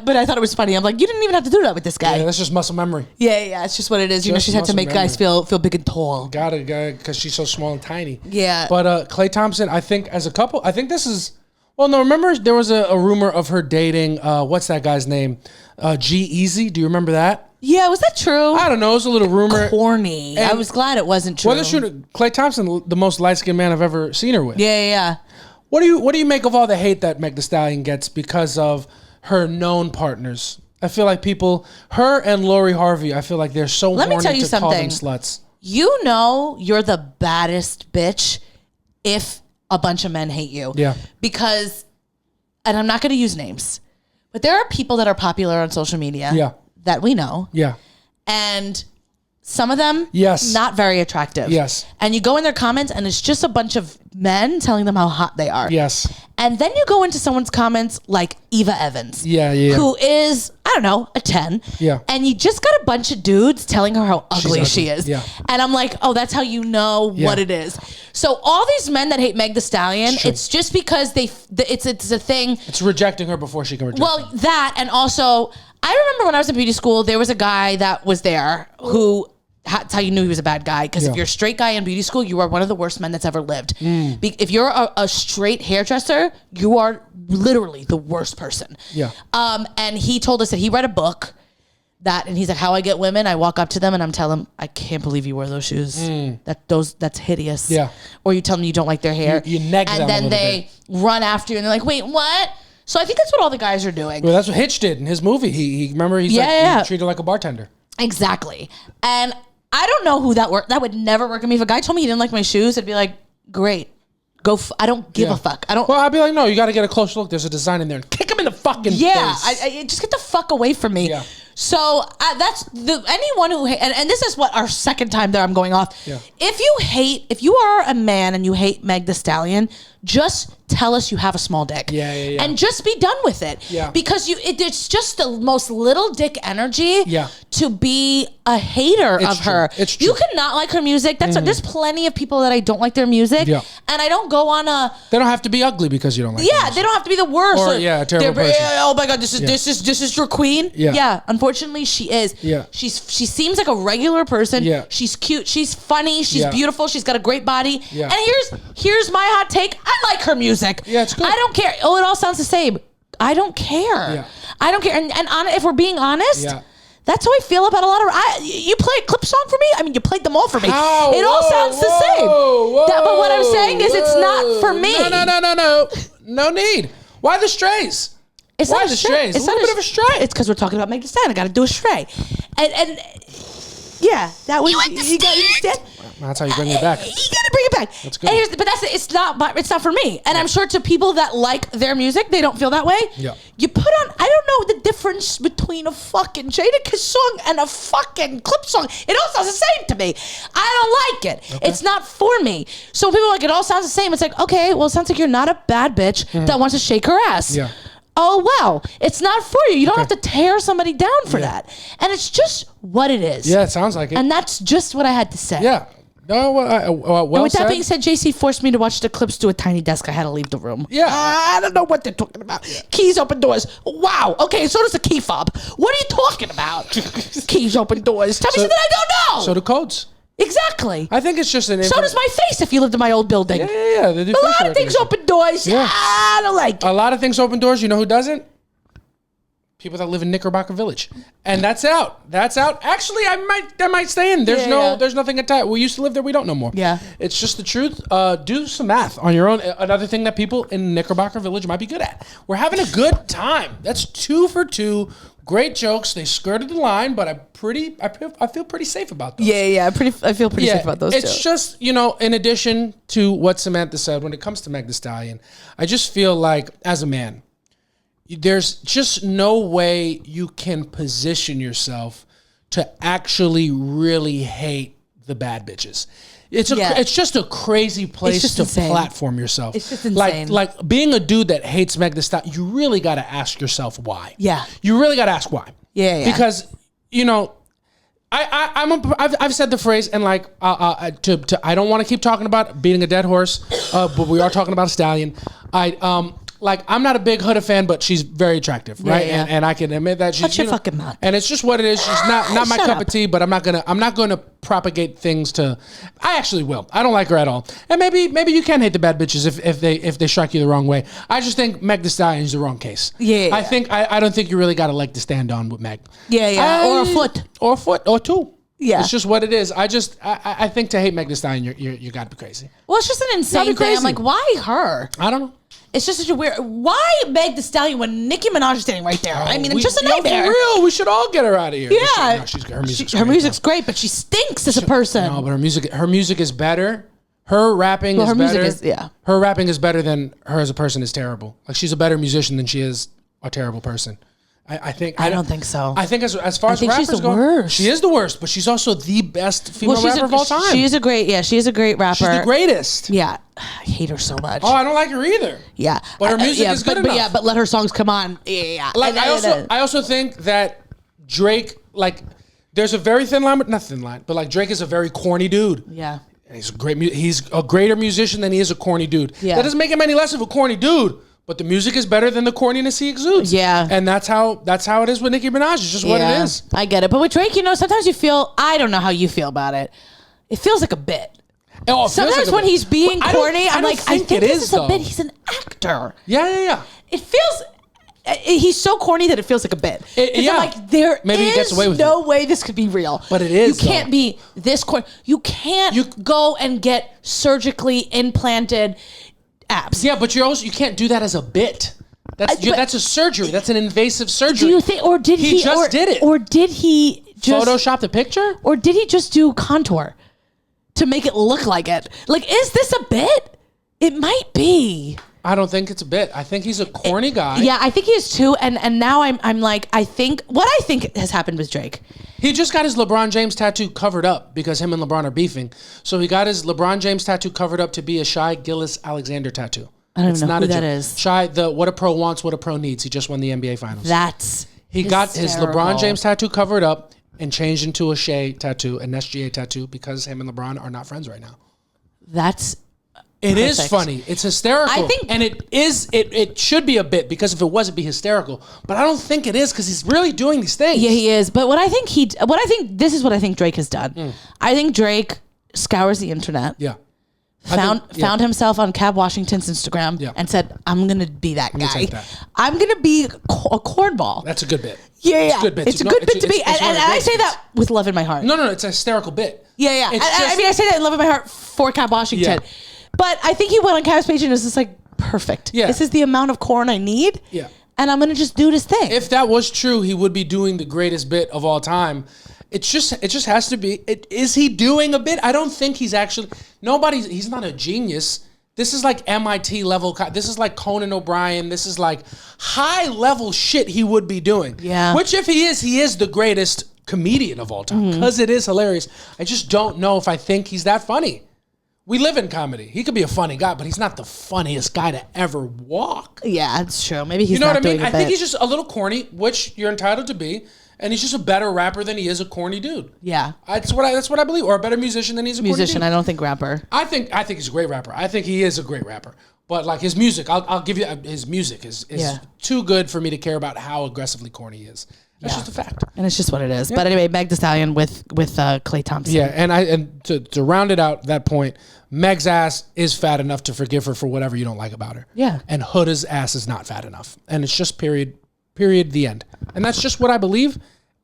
but I thought it was funny. I'm like, you didn't even have to do that with this guy. Yeah, that's just muscle memory. Yeah, it's just what it is. She's had to make guys feel big and tall. Got it, because she's so small and tiny. Yeah. But Klay Thompson, I think as a couple, I think this is... Well, no, remember there was a rumor of her dating, what's that guy's name? G-Eazy. Do you remember that? Yeah, was that true? I don't know. It was a little rumor. Corny. And I was glad it wasn't true. Well, Klay Thompson, the most light-skinned man I've ever seen her with. Yeah. What do you make of all the hate that Meg Thee Stallion gets because of her known partners? I feel like her and Lori Harvey, I feel like they're so Let me horny tell you to something. call them sluts. You know you're the baddest bitch if a bunch of men hate you. Yeah. Because, and I'm not going to use names, but there are people that are popular on social media that we know. Yeah. And some of them, yes, not very attractive. Yes. And you go in their comments and it's just a bunch of men telling them how hot they are. Yes. And then you go into someone's comments like Eva Evans. Yeah. Who is, I don't know, a 10. Yeah. And you just got a bunch of dudes telling her how ugly she is. Yeah. And I'm like, oh, that's how you know what it is. So all these men that hate Meg Thee Stallion, it's just because it's a thing. It's rejecting her before she can reject Well, them. that, and also, I remember when I was in beauty school, there was a guy that was there who... That's how you knew he was a bad guy. Because if you're a straight guy in beauty school, you are one of the worst men that's ever lived. If you're a straight hairdresser, you are literally the worst person. Yeah. And he told us that he read a book and he's like, how I get women, I walk up to them and I'm telling them, I can't believe you wear those shoes. That's hideous. Yeah. Or you tell them you don't like their hair. You neg them and then a little they run after you and they're like, wait, what? So I think that's what all the guys are doing. Well, that's what Hitch did in his movie. He remember he treated her like a bartender. Exactly. And I don't know who that worked. That would never work on me. If a guy told me he didn't like my shoes, I'd be like, great. Go. I don't give a fuck. I don't. Well, I'd be like, no, you got to get a close look. There's a design in there. And kick him in the fucking face. I just get the fuck away from me. Yeah. So that's anyone who and this is what our second time there I'm going off. Yeah. If you are a man and you hate Meg Thee Stallion, just tell us you have a small dick. Yeah. And just be done with it. Yeah. Because it's just the most little dick energy. Yeah. To be a hater of her. It's true. You cannot like her music. There's plenty of people that I don't like their music. Yeah. And I don't go on a. They don't have to be ugly because you don't like. Yeah, they don't have to be the worst. Or a terrible person. Oh my god, this is your queen. Yeah. Unfortunately, she is. Yeah. She seems like a regular person. Yeah. She's cute. She's funny. She's beautiful. She's got a great body. Yeah. And here's my hot take. I like her music. Yeah, it's good. I don't care. Oh, it all sounds the same. I don't care. Yeah. I don't care. And if we're being honest. Yeah. That's how I feel about a lot of. You play a clip song for me. I mean, you played them all for me. How? It all sounds the same. But what I'm saying is, it's not for me. No need. Why the strays? It's Why not the stray? It's a little bit of a stray. It's because we're talking about Meg Thee Stallion. I got to do a stray, and yeah, that was you got to understand. That's how you bring it back. You gotta bring it back. That's good. But it's not for me. And I'm sure to people that like their music, they don't feel that way. Yeah. You put on, I don't know the difference between a fucking Jadakiss song and a fucking Clip song. It all sounds the same to me. I don't like it. Okay. It's not for me. So people are like, it all sounds the same. It's like, okay, well, it sounds like you're not a bad bitch that wants to shake her ass. Yeah. Oh, well, it's not for you. You don't have to tear somebody down for that. And it's just what it is. Yeah, it sounds like it. And that's just what I had to say. Yeah. No, well And with said. that being said, JC forced me to watch the clips to a tiny desk. I had to leave the room. Yeah. I don't know what they're talking about. Yeah. Keys open doors. Wow. Okay, so does the key fob. What are you talking about? Keys open doors. Tell me something I don't know. So do codes. Exactly. I think it's just an. So does my face if you lived in my old building. Yeah. They do A lot of things open doors. Yeah. I don't like it. A lot of things open doors. You know who doesn't? People that live in Knickerbocker Village, and that's out. That's out. Actually, that might stay in. There's there's nothing attached. We used to live there. We don't no more. Yeah. It's just the truth. Do some math on your own. Another thing that people in Knickerbocker Village might be good at. We're having a good time. That's 2 for 2. Great jokes. They skirted the line, but I feel pretty safe about those. Yeah. I feel pretty safe about those It's too. just, in addition to what Samantha said, when it comes to Meg Thee Stallion, I just feel like as a man, there's just no way you can position yourself to actually really hate the bad bitches. It's just a crazy place to platform yourself. It's just insane. Like being a dude that hates Meg Thee Stallion, you really got to ask yourself why. Yeah. You really got to ask why. Yeah. Because, I've said the phrase, and I don't want to keep talking about beating a dead horse, but we are talking about a stallion. I'm not a big Huda fan, but she's very attractive, right? Yeah. And I can admit that she's. Shut your fucking mouth. And it's just what it is. She's not my Shut cup up. of tea, but I'm not gonna propagate things to. I actually will. I don't like her at all. And maybe you can hate the bad bitches if they strike you the wrong way. I just think Meg Thee Stallion is the wrong case. Yeah. I don't think you really got a leg to stand on with Meg. Yeah. Or a foot. Or a foot or two. Yeah. It's just what it is. I think to hate Meg Thee Stallion, you got to be crazy. Well, it's just an insane thing. I'm like, why her? I don't know. It's just such a weird. Why Meg Thee Stallion when Nicki Minaj is standing right there? I mean, I'm just a nightmare. For real, we should all get her out of here. Yeah, Her music's great, but she stinks as a person. No, but her music is better. Her rapping is better. Her rapping is better than her as a person is terrible. Like she's a better musician than she is a terrible person. I don't think so. I think as far as rappers she's the go, worst. she is the worst, but she's also the best female rapper of all time. She is a great rapper. She's the greatest. Yeah, I hate her so much. Oh, I don't like her either. Yeah, but her music is good enough. But let her songs come on. Yeah. Like I also think that Drake, there's a very thin line, but not thin line, but Drake is a very corny dude. Yeah. And he's a greater musician than he is a corny dude. Yeah. That doesn't make him any less of a corny dude. But the music is better than the corniness he exudes. Yeah. And that's how it is with Nicki Minaj. It's just what it is. I get it. But with Drake, sometimes you feel, I don't know how you feel about it. It feels like a bit. Oh, sometimes when he's being corny, I'm like, I think this is a bit. He's an actor. Yeah. It feels, he's so corny that it feels like a bit. I'm like, maybe he gets away with no way this could be real. But it is. You can't be this corny. You can't go and get surgically implanted abs. Yeah, but you can't do that as a bit. That's a surgery. That's an invasive surgery. Do you think, or did he just did it? Or did he just Photoshop the picture? Or did he just do contour to make it look like it? Is this a bit? It might be. I don't think it's a bit. I think he's a corny guy. Yeah, I think he is too. And now I'm like, I think has happened with Drake. He just got his LeBron James tattoo covered up because him and LeBron are beefing. So he got his LeBron James tattoo covered up to be a Shai Gilgeous-Alexander tattoo. I don't know who that is. Shai, what a pro wants, what a pro needs. He just won the NBA Finals. He got his LeBron James tattoo covered up and changed into a Shai tattoo, an SGA tattoo, because him and LeBron are not friends right now. It is funny. It's hysterical. I think, and it should be a bit, because if it was, it'd be hysterical. But I don't think it is, because he's really doing these things. Yeah, he is. But this is what I think Drake has done. I think Drake scours the internet. Yeah. Found himself on Cab Washington's Instagram and said, I'm going to be that guy. I'm going to be a cornball. That's a good bit. Yeah. It's a good bit. It's a good bit to be. And I say that with love in my heart. No, it's a hysterical bit. Yeah. I say that in love in my heart for Cab Washington. Yeah. But I think he went on Cab's page and was just like, perfect. Yeah. This is the amount of corn I need. Yeah. and I'm gonna just do this thing. If that was true, he would be doing the greatest bit of all time. It just has to be. Is he doing a bit? I don't think he's actually. He's not a genius. This is like MIT level. This is like Conan O'Brien. This is like high level shit he would be doing. Yeah. Which if he is the greatest comedian of all time because it is hilarious. I just don't know if I think he's that funny. We live in comedy. He could be a funny guy, but he's not the funniest guy to ever walk. Yeah, it's true. Maybe he's you know not what I mean? doing a I think bit. he's just a little corny, which you're entitled to be, and he's just a better rapper than he is a corny dude. Yeah. That's what I believe, or a better musician than he's a corny Musician, dude. I don't think rapper. I think he's a great rapper. I think he is a great rapper. But like his music, I'll give you his music is too good for me to care about how aggressively corny he is. That's just a fact. And it's just what it is. Yeah. But anyway, Meg Thee Stallion with Klay Thompson. Yeah, and to round it out that point, Meg's ass is fat enough to forgive her for whatever you don't like about her. Yeah. And Huda's ass is not fat enough. And it's just period, the end. And that's just what I believe.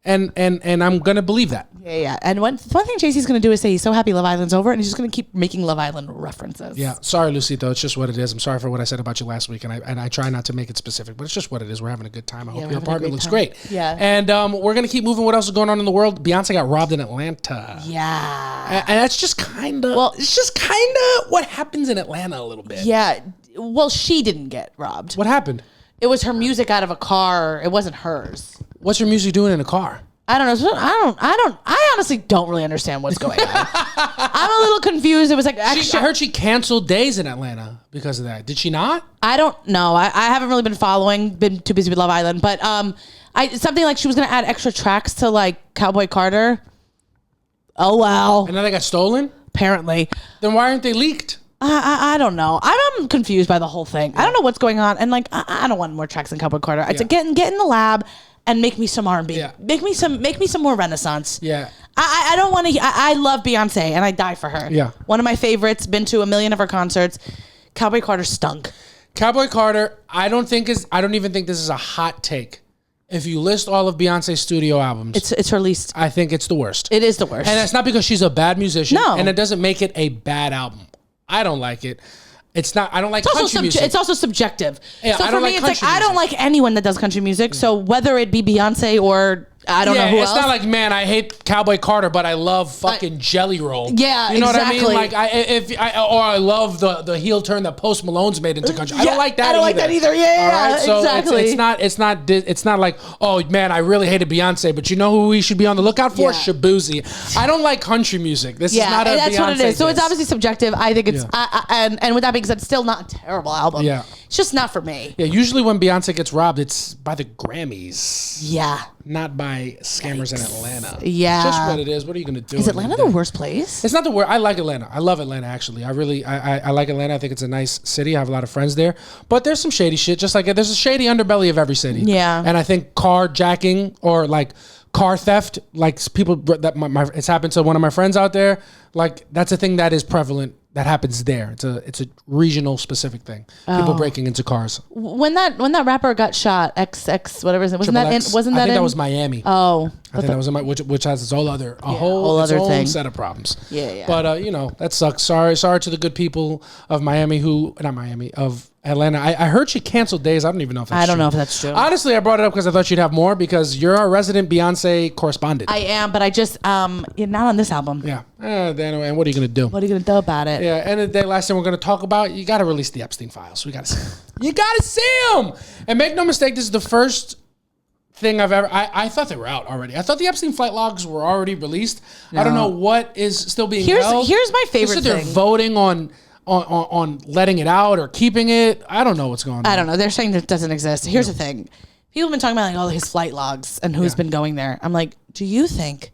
And I'm going to believe that. Yeah. And one thing JC's going to do is say he's so happy Love Island's over, and he's just going to keep making Love Island references. Yeah. Sorry, Lucito. It's just what it is. I'm sorry for what I said about you last week, and I try not to make it specific, but it's just what it is. We're having a good time. I hope your apartment looks great. Yeah. And we're going to keep moving. What else is going on in the world? Beyonce got robbed in Atlanta. Yeah. And that's just kind of, what happens in Atlanta a little bit. Yeah. Well, she didn't get robbed. What happened? It was her music out of a car. It wasn't hers. What's your music doing in a car? I don't know. I honestly don't really understand what's going on. I'm a little confused. It was like I heard she canceled days in Atlanta because of that. Did she not? I don't know. I haven't really been following. Been too busy with Love Island. But something like she was gonna add extra tracks to like Cowboy Carter. Oh wow. And now they got stolen? Apparently. Then why aren't they leaked? I don't know. I'm confused by the whole thing. Yeah. I don't know what's going on. And like I don't want more tracks than Cowboy Carter. It's get in the lab and make me some R&B. Yeah. Make me some more Renaissance. Yeah. I don't want to. I love Beyonce and I die for her. Yeah. One of my favorites. Been to a million of her concerts. Cowboy Carter stunk. Cowboy Carter. I don't even think this is a hot take. If you list all of Beyonce's studio albums, it's her least. I think it's the worst. It is the worst, and it's not because she's a bad musician. No, and it doesn't make it a bad album. I don't like it. It's not. I don't like country music. It's also subjective. Yeah, so for me, it's like I don't like anyone that does country music. So whether it be Beyonce or I don't know who else. It's not like, man, I hate Cowboy Carter, but I love fucking Jelly Roll. Yeah, you know exactly. what I mean? Like I love the heel turn that Post Malone's made into country. I don't like that. I don't like that either. Yeah, all right? So exactly. It's not like, oh man, I really hated Beyonce, but you know who we should be on the lookout for? Yeah. Shabuzi. I don't like country music. This is not a Beyonce. That's what it is. So it's diss. obviously subjective. I think it's and with that being said, it's still not a terrible album. Yeah, it's just not for me. Yeah, usually when Beyonce gets robbed, it's by the Grammys. Yeah. Not by scammers in Atlanta. Yeah. It's just what it is. What are you going to do? Is Atlanta the worst place? It's not the worst. I like Atlanta. I love Atlanta, actually. I like Atlanta. I think it's a nice city. I have a lot of friends there. But there's some shady shit. Just like there's a shady underbelly of every city. Yeah. And I think carjacking or like car theft, like people that it's happened to one of my friends out there. Like that's a thing that is prevalent. That happens there. It's a regional specific thing. People breaking into cars. When that rapper got shot, XX whatever it wasn't that in, wasn't that I think in? that was Miami. Oh, I think that was in which has its whole other thing. set of problems. Yeah. But that sucks. Sorry to the good people of Miami of Atlanta. I heard she canceled days. I don't even know if that's true. I don't know if that's true. Honestly, I brought it up because I thought you'd have more because you're a resident Beyonce correspondent. I am, but I just not on this album. Yeah. Anyway, and what are you gonna do? What are you gonna do about it? Yeah. End of the day, last thing we're gonna talk about. You got to release the Epstein files. We got to see them. You got to see them. And make no mistake, this is the first thing I've ever. I thought they were out already. I thought the Epstein flight logs were already released. No. I don't know what is still being held. Here's my favorite thing. They're voting on letting it out or keeping it. I don't know what's going on. I don't know. They're saying it doesn't exist. Here's the thing. People have been talking about like all his flight logs and who's been going there. I'm like, do you think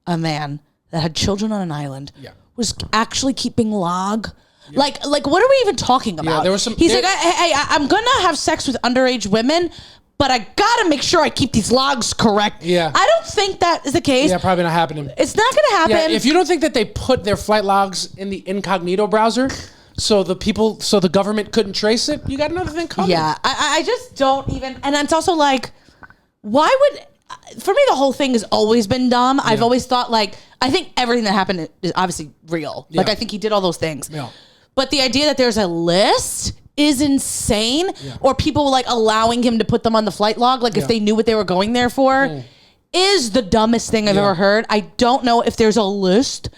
a man that had children on an island was actually keeping log? Yeah. Like what are we even talking about? Yeah, there was some. He's like, hey, I'm gonna have sex with underage women, but I gotta make sure I keep these logs correct. Yeah. I don't think that is the case. Yeah, probably not happening. It's not gonna happen. Yeah, if you don't think that they put their flight logs in the incognito browser, so the government couldn't trace it, you got another thing coming. Yeah, I just don't even, and it's also like, why would, for me the whole thing has always been dumb. Yeah. I've always thought like, I think everything that happened is obviously real. Like I think he did all those things. Yeah. But the idea that there's a list is insane. Yeah. Or people like allowing him to put them on the flight log, like if they knew what they were going there for, is the dumbest thing I've ever heard. I don't know if there's a list.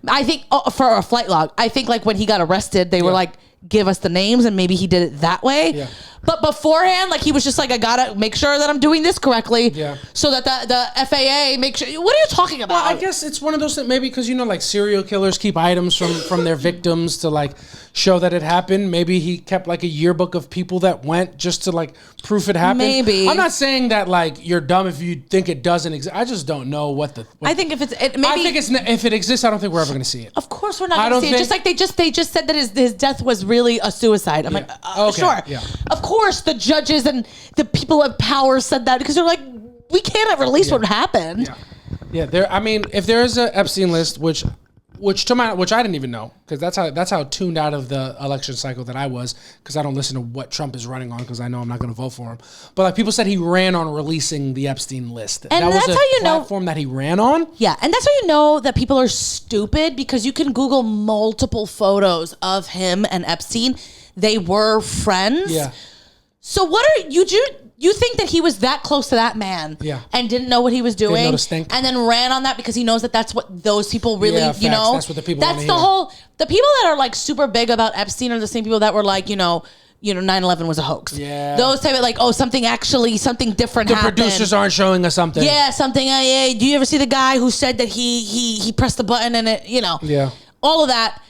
I think for a flight log, I think like when he got arrested, they were like, give us the names, and maybe he did it that way. Yeah. But beforehand, like he was just like, I gotta make sure that I'm doing this correctly, so that the FAA make sure. What are you talking about? Well, I guess it's one of those things, maybe because like serial killers keep items from their victims to like show that it happened. Maybe he kept like a yearbook of people that went just to like proof it happened. Maybe. I'm not saying that like you're dumb if you think it doesn't exist. I just don't know what I think if if it exists, I don't think we're ever going to see it. Of course, we're not going to see it. Just like they just said that his death was really a suicide. I'm like, sure. Yeah. Of course, the judges and the people of power said that because they're like, we can't release what happened. Yeah. I mean, if there is a Epstein list, which I didn't even know, because that's how tuned out of the election cycle that I was, because I don't listen to what Trump is running on, because I know I'm not going to vote for him. But like people said, he ran on releasing the Epstein list, and that was that's how you know platform that he ran on. Yeah, and that's how you know that people are stupid, because you can Google multiple photos of him and Epstein. They were friends. Yeah. So what are you think that he was that close to that man and didn't know what he was doing, Didn't know to stink. and then ran on that because he knows that that's what those people really, Facts. That's what the people That's wanna the hear. whole, the people that are like super big about Epstein are the same people that were like, 9/11 was a hoax. Yeah. Those type of like, something different The happened. producers aren't showing us something. Yeah, something. Do you ever see the guy who said that he pressed the button and it, Yeah. all of that,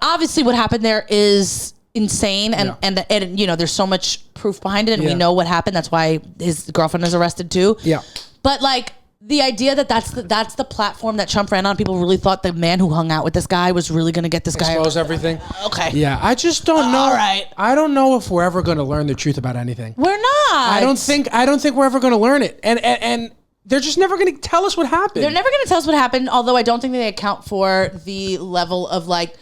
obviously what happened there is insane, and there's so much proof behind it, and we know what happened. That's why his girlfriend is arrested too. Yeah. But like the idea that that's the platform that Trump ran on, people really thought the man who hung out with this guy was really going to get this guy Expose everything. Okay. Yeah, I just don't know. All right. I don't know if we're ever going to learn the truth about anything. We're not. I don't think we're ever going to learn it, and they're just never going to tell us what happened. They're never going to tell us what happened. Although I don't think they account for the level of like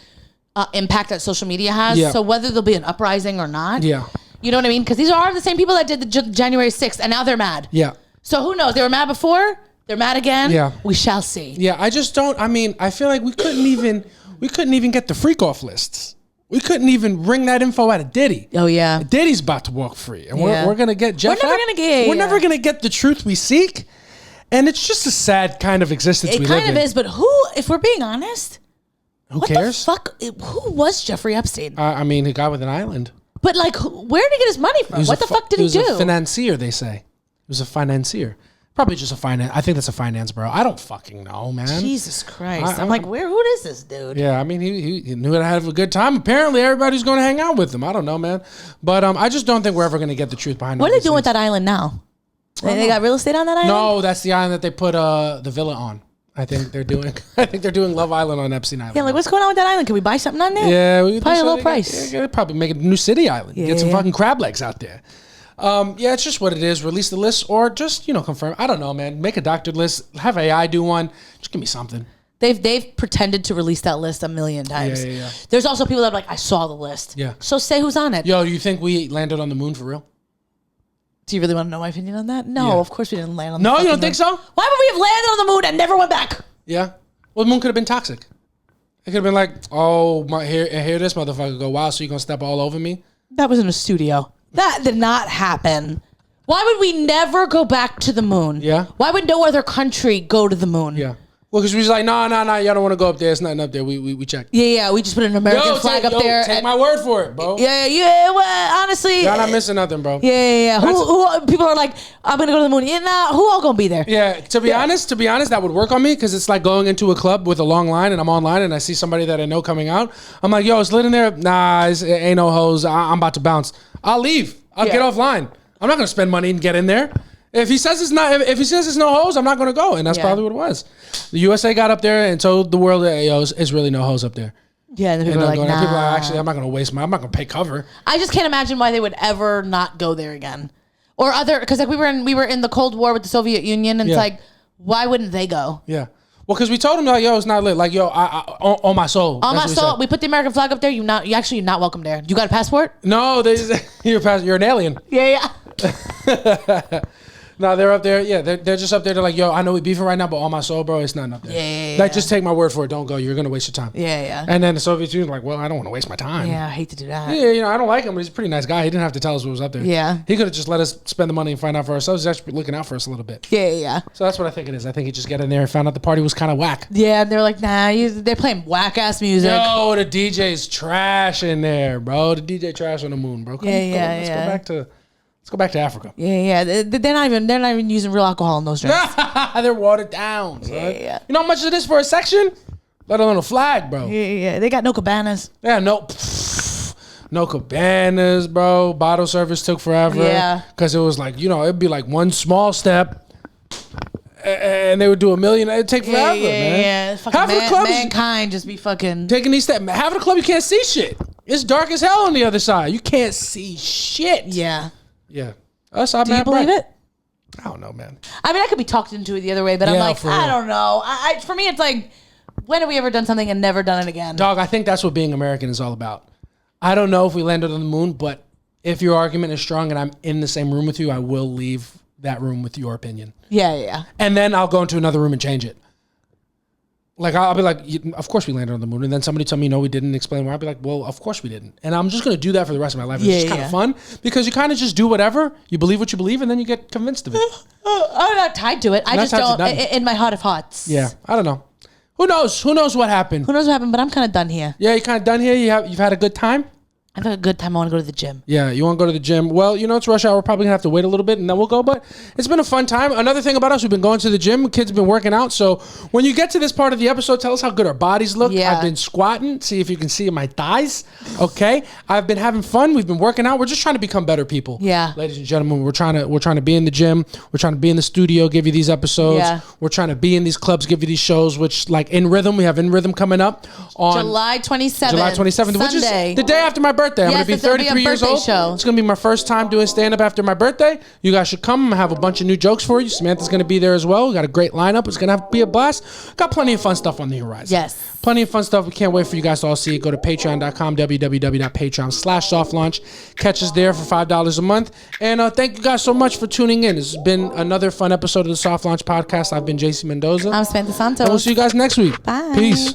impact that social media has. Yeah. So whether there'll be an uprising or not. Yeah. You know what I mean? Because these are the same people that did the January 6th, and now they're mad. Yeah. So who knows? They were mad before. They're mad again. Yeah. We shall see. Yeah, I just don't. I mean, I feel like we couldn't even get the freak off lists. We couldn't even bring that info out of Diddy. Oh yeah. Diddy's about to walk free, and Yeah. we're gonna get Jeff. We're never gonna get. We're never gonna get the truth we seek, and it's just a sad kind of existence It we kind live of in. is, but who? If we're being honest, Who what cares? the fuck? Who was Jeffrey Epstein? I mean, a guy with an island. But like, where did he get his money from? What the fuck did he do? He was a financier, they say. He was a financier. Probably just a finance. I think that's a finance bro. I don't fucking know, man. Jesus Christ! I- I'm like, who is this dude? Yeah, I mean, he knew how to have a good time. Apparently, everybody's going to hang out with him. I don't know, man. But I just don't think we're ever going to get the truth behind it. What are they doing with that island now? They got real estate on that island? No, that's the island that they put the villa on. I think they're doing Love Island on Epstein Island. Yeah, like what's going on with that island? Can we buy something on there? Yeah, we Probably a low price. Yeah, probably make a new city island. Get some Yeah. fucking crab legs out there. Yeah, it's just what it is. Release the list or just confirm. I don't know, man. Make a doctored list. Have AI do one. Just give me something. They've pretended to release that list a million times. Yeah. There's also people that are like, I saw the list. Yeah. So say who's on it. Yo, you think we landed on the moon for real? Do you really want to know my opinion on that? No, Yeah. of course we didn't land on the No, you fucking don't think moon. so? Why would we have landed on the moon and never went back? Yeah. Well, the moon could have been toxic. It could have been like, oh, here this motherfucker go, wow, so you gonna step all over me? That was in a studio. That did not happen. Why would we never go back to the moon? Yeah. Why would no other country go to the moon? Yeah. Well, because we was like, no, y'all don't want to go up there. It's nothing up there. We checked. Yeah. We just put an American flag up there. Take my word for it, bro. Yeah. Well, honestly. Y'all not missing nothing, bro. Yeah. Who people are like, I'm gonna go to the moon. Yeah, nah. Who all gonna be there? Yeah, to be honest, that would work on me because it's like going into a club with a long line and I'm online and I see somebody that I know coming out. I'm like, yo, it's lit in there. Nah, it ain't no hoes. I'm about to bounce. I'll leave. I'll get offline. I'm not gonna spend money and get in there. If he says it's not, if he says it's no hoes, I'm not gonna go, and that's probably what it was. The USA got up there and told the world that yo, it's really no hoes up there. Yeah, and people are like, People nah. are actually, I'm not gonna pay cover. I just can't imagine why they would ever not go there again, or other because like we were in the Cold War with the Soviet Union, and it's like, why wouldn't they go? Yeah. Well, because we told him like, yo, it's not lit. Like, yo, on my soul. On my soul, we put the American flag up there. You're not welcome there. You got a passport? No, you're an alien. Yeah. No, they're up there. Yeah, they're just up there. They're like, yo, I know we beefing right now, but on my soul, bro, it's nothing up there. Yeah. Like, just take my word for it. Don't go. You're gonna waste your time. Yeah. And then the Soviet Union's like, well, I don't want to waste my time. Yeah, I hate to do that. Yeah, I don't like him, but he's a pretty nice guy. He didn't have to tell us what was up there. Yeah. He could have just let us spend the money and find out for ourselves. He's actually looking out for us a little bit. Yeah. So that's what I think it is. I think he just got in there and found out the party was kind of whack. Yeah, and they're like, nah, they're playing whack ass music. Yo, the DJ's trash in there, bro. The DJ trash on the moon, bro. Let's go back to Africa. Yeah. They're not even using real alcohol in those drinks. They're watered down. Son. Yeah. You know how much it is for a section? Let alone a flag, bro. Yeah. They got no cabanas. Yeah, no cabanas, bro. Bottle service took forever. Yeah. Because it was like, it'd be like one small step. And they would do a million. It'd take forever, man. Yeah. Fucking mankind just be fucking taking these steps. Half of the club, you can't see shit. It's dark as hell on the other side. You can't see shit. Yeah. Yeah. Do you believe it? I don't know, man. I mean, I could be talked into it the other way, but I'm like, I don't know. For me, it's like, when have we ever done something and never done it again? Dog, I think that's what being American is all about. I don't know if we landed on the moon, but if your argument is strong and I'm in the same room with you, I will leave that room with your opinion. Yeah. And then I'll go into another room and change it. Like, I'll be like, of course we landed on the moon. And then somebody tell me, no, we didn't explain why. I'll be like, well, of course we didn't. And I'm just going to do that for the rest of my life. It's just kind of fun because you kind of just do whatever. You believe what you believe and then you get convinced of it. I'm not tied to it. I just don't, in my heart of hearts. Yeah, I don't know. Who knows? Who knows what happened? Who knows what happened, but I'm kind of done here. Yeah, you're kind of done here? You've had a good time? I've had a good time. I want to go to the gym. Yeah, you want to go to the gym. Well, it's rush hour. We're probably going to have to wait a little bit and then we'll go. But it's been a fun time. Another thing about us, we've been going to the gym. Kids have been working out. So when you get to this part of the episode, tell us how good our bodies look. Yeah. I've been squatting. See if you can see my thighs. Okay. I've been having fun. We've been working out. We're just trying to become better people. Yeah. Ladies and gentlemen, we're trying to be in the gym. We're trying to be in the studio, give you these episodes. Yeah. We're trying to be in these clubs, give you these shows, which like In Rhythm, we have In Rhythm coming up on July 27th. July 27th, Sunday. which is the day after my birthday. I'm going to be 33 years old. Show. It's going to be my first time doing stand-up after my birthday. You guys should come. I have a bunch of new jokes for you. Samantha's going to be there as well. We got a great lineup. It's going to be a blast. Got plenty of fun stuff on the horizon. Yes. Plenty of fun stuff. We can't wait for you guys to all see it. Go to patreon.com, www.patreon/softlunch. Catch us there for $5 a month. And thank you guys so much for tuning in. This has been another fun episode of the Soft Launch Podcast. I've been JC Mendoza. I'm Samantha Santos. And we'll see you guys next week. Bye. Peace.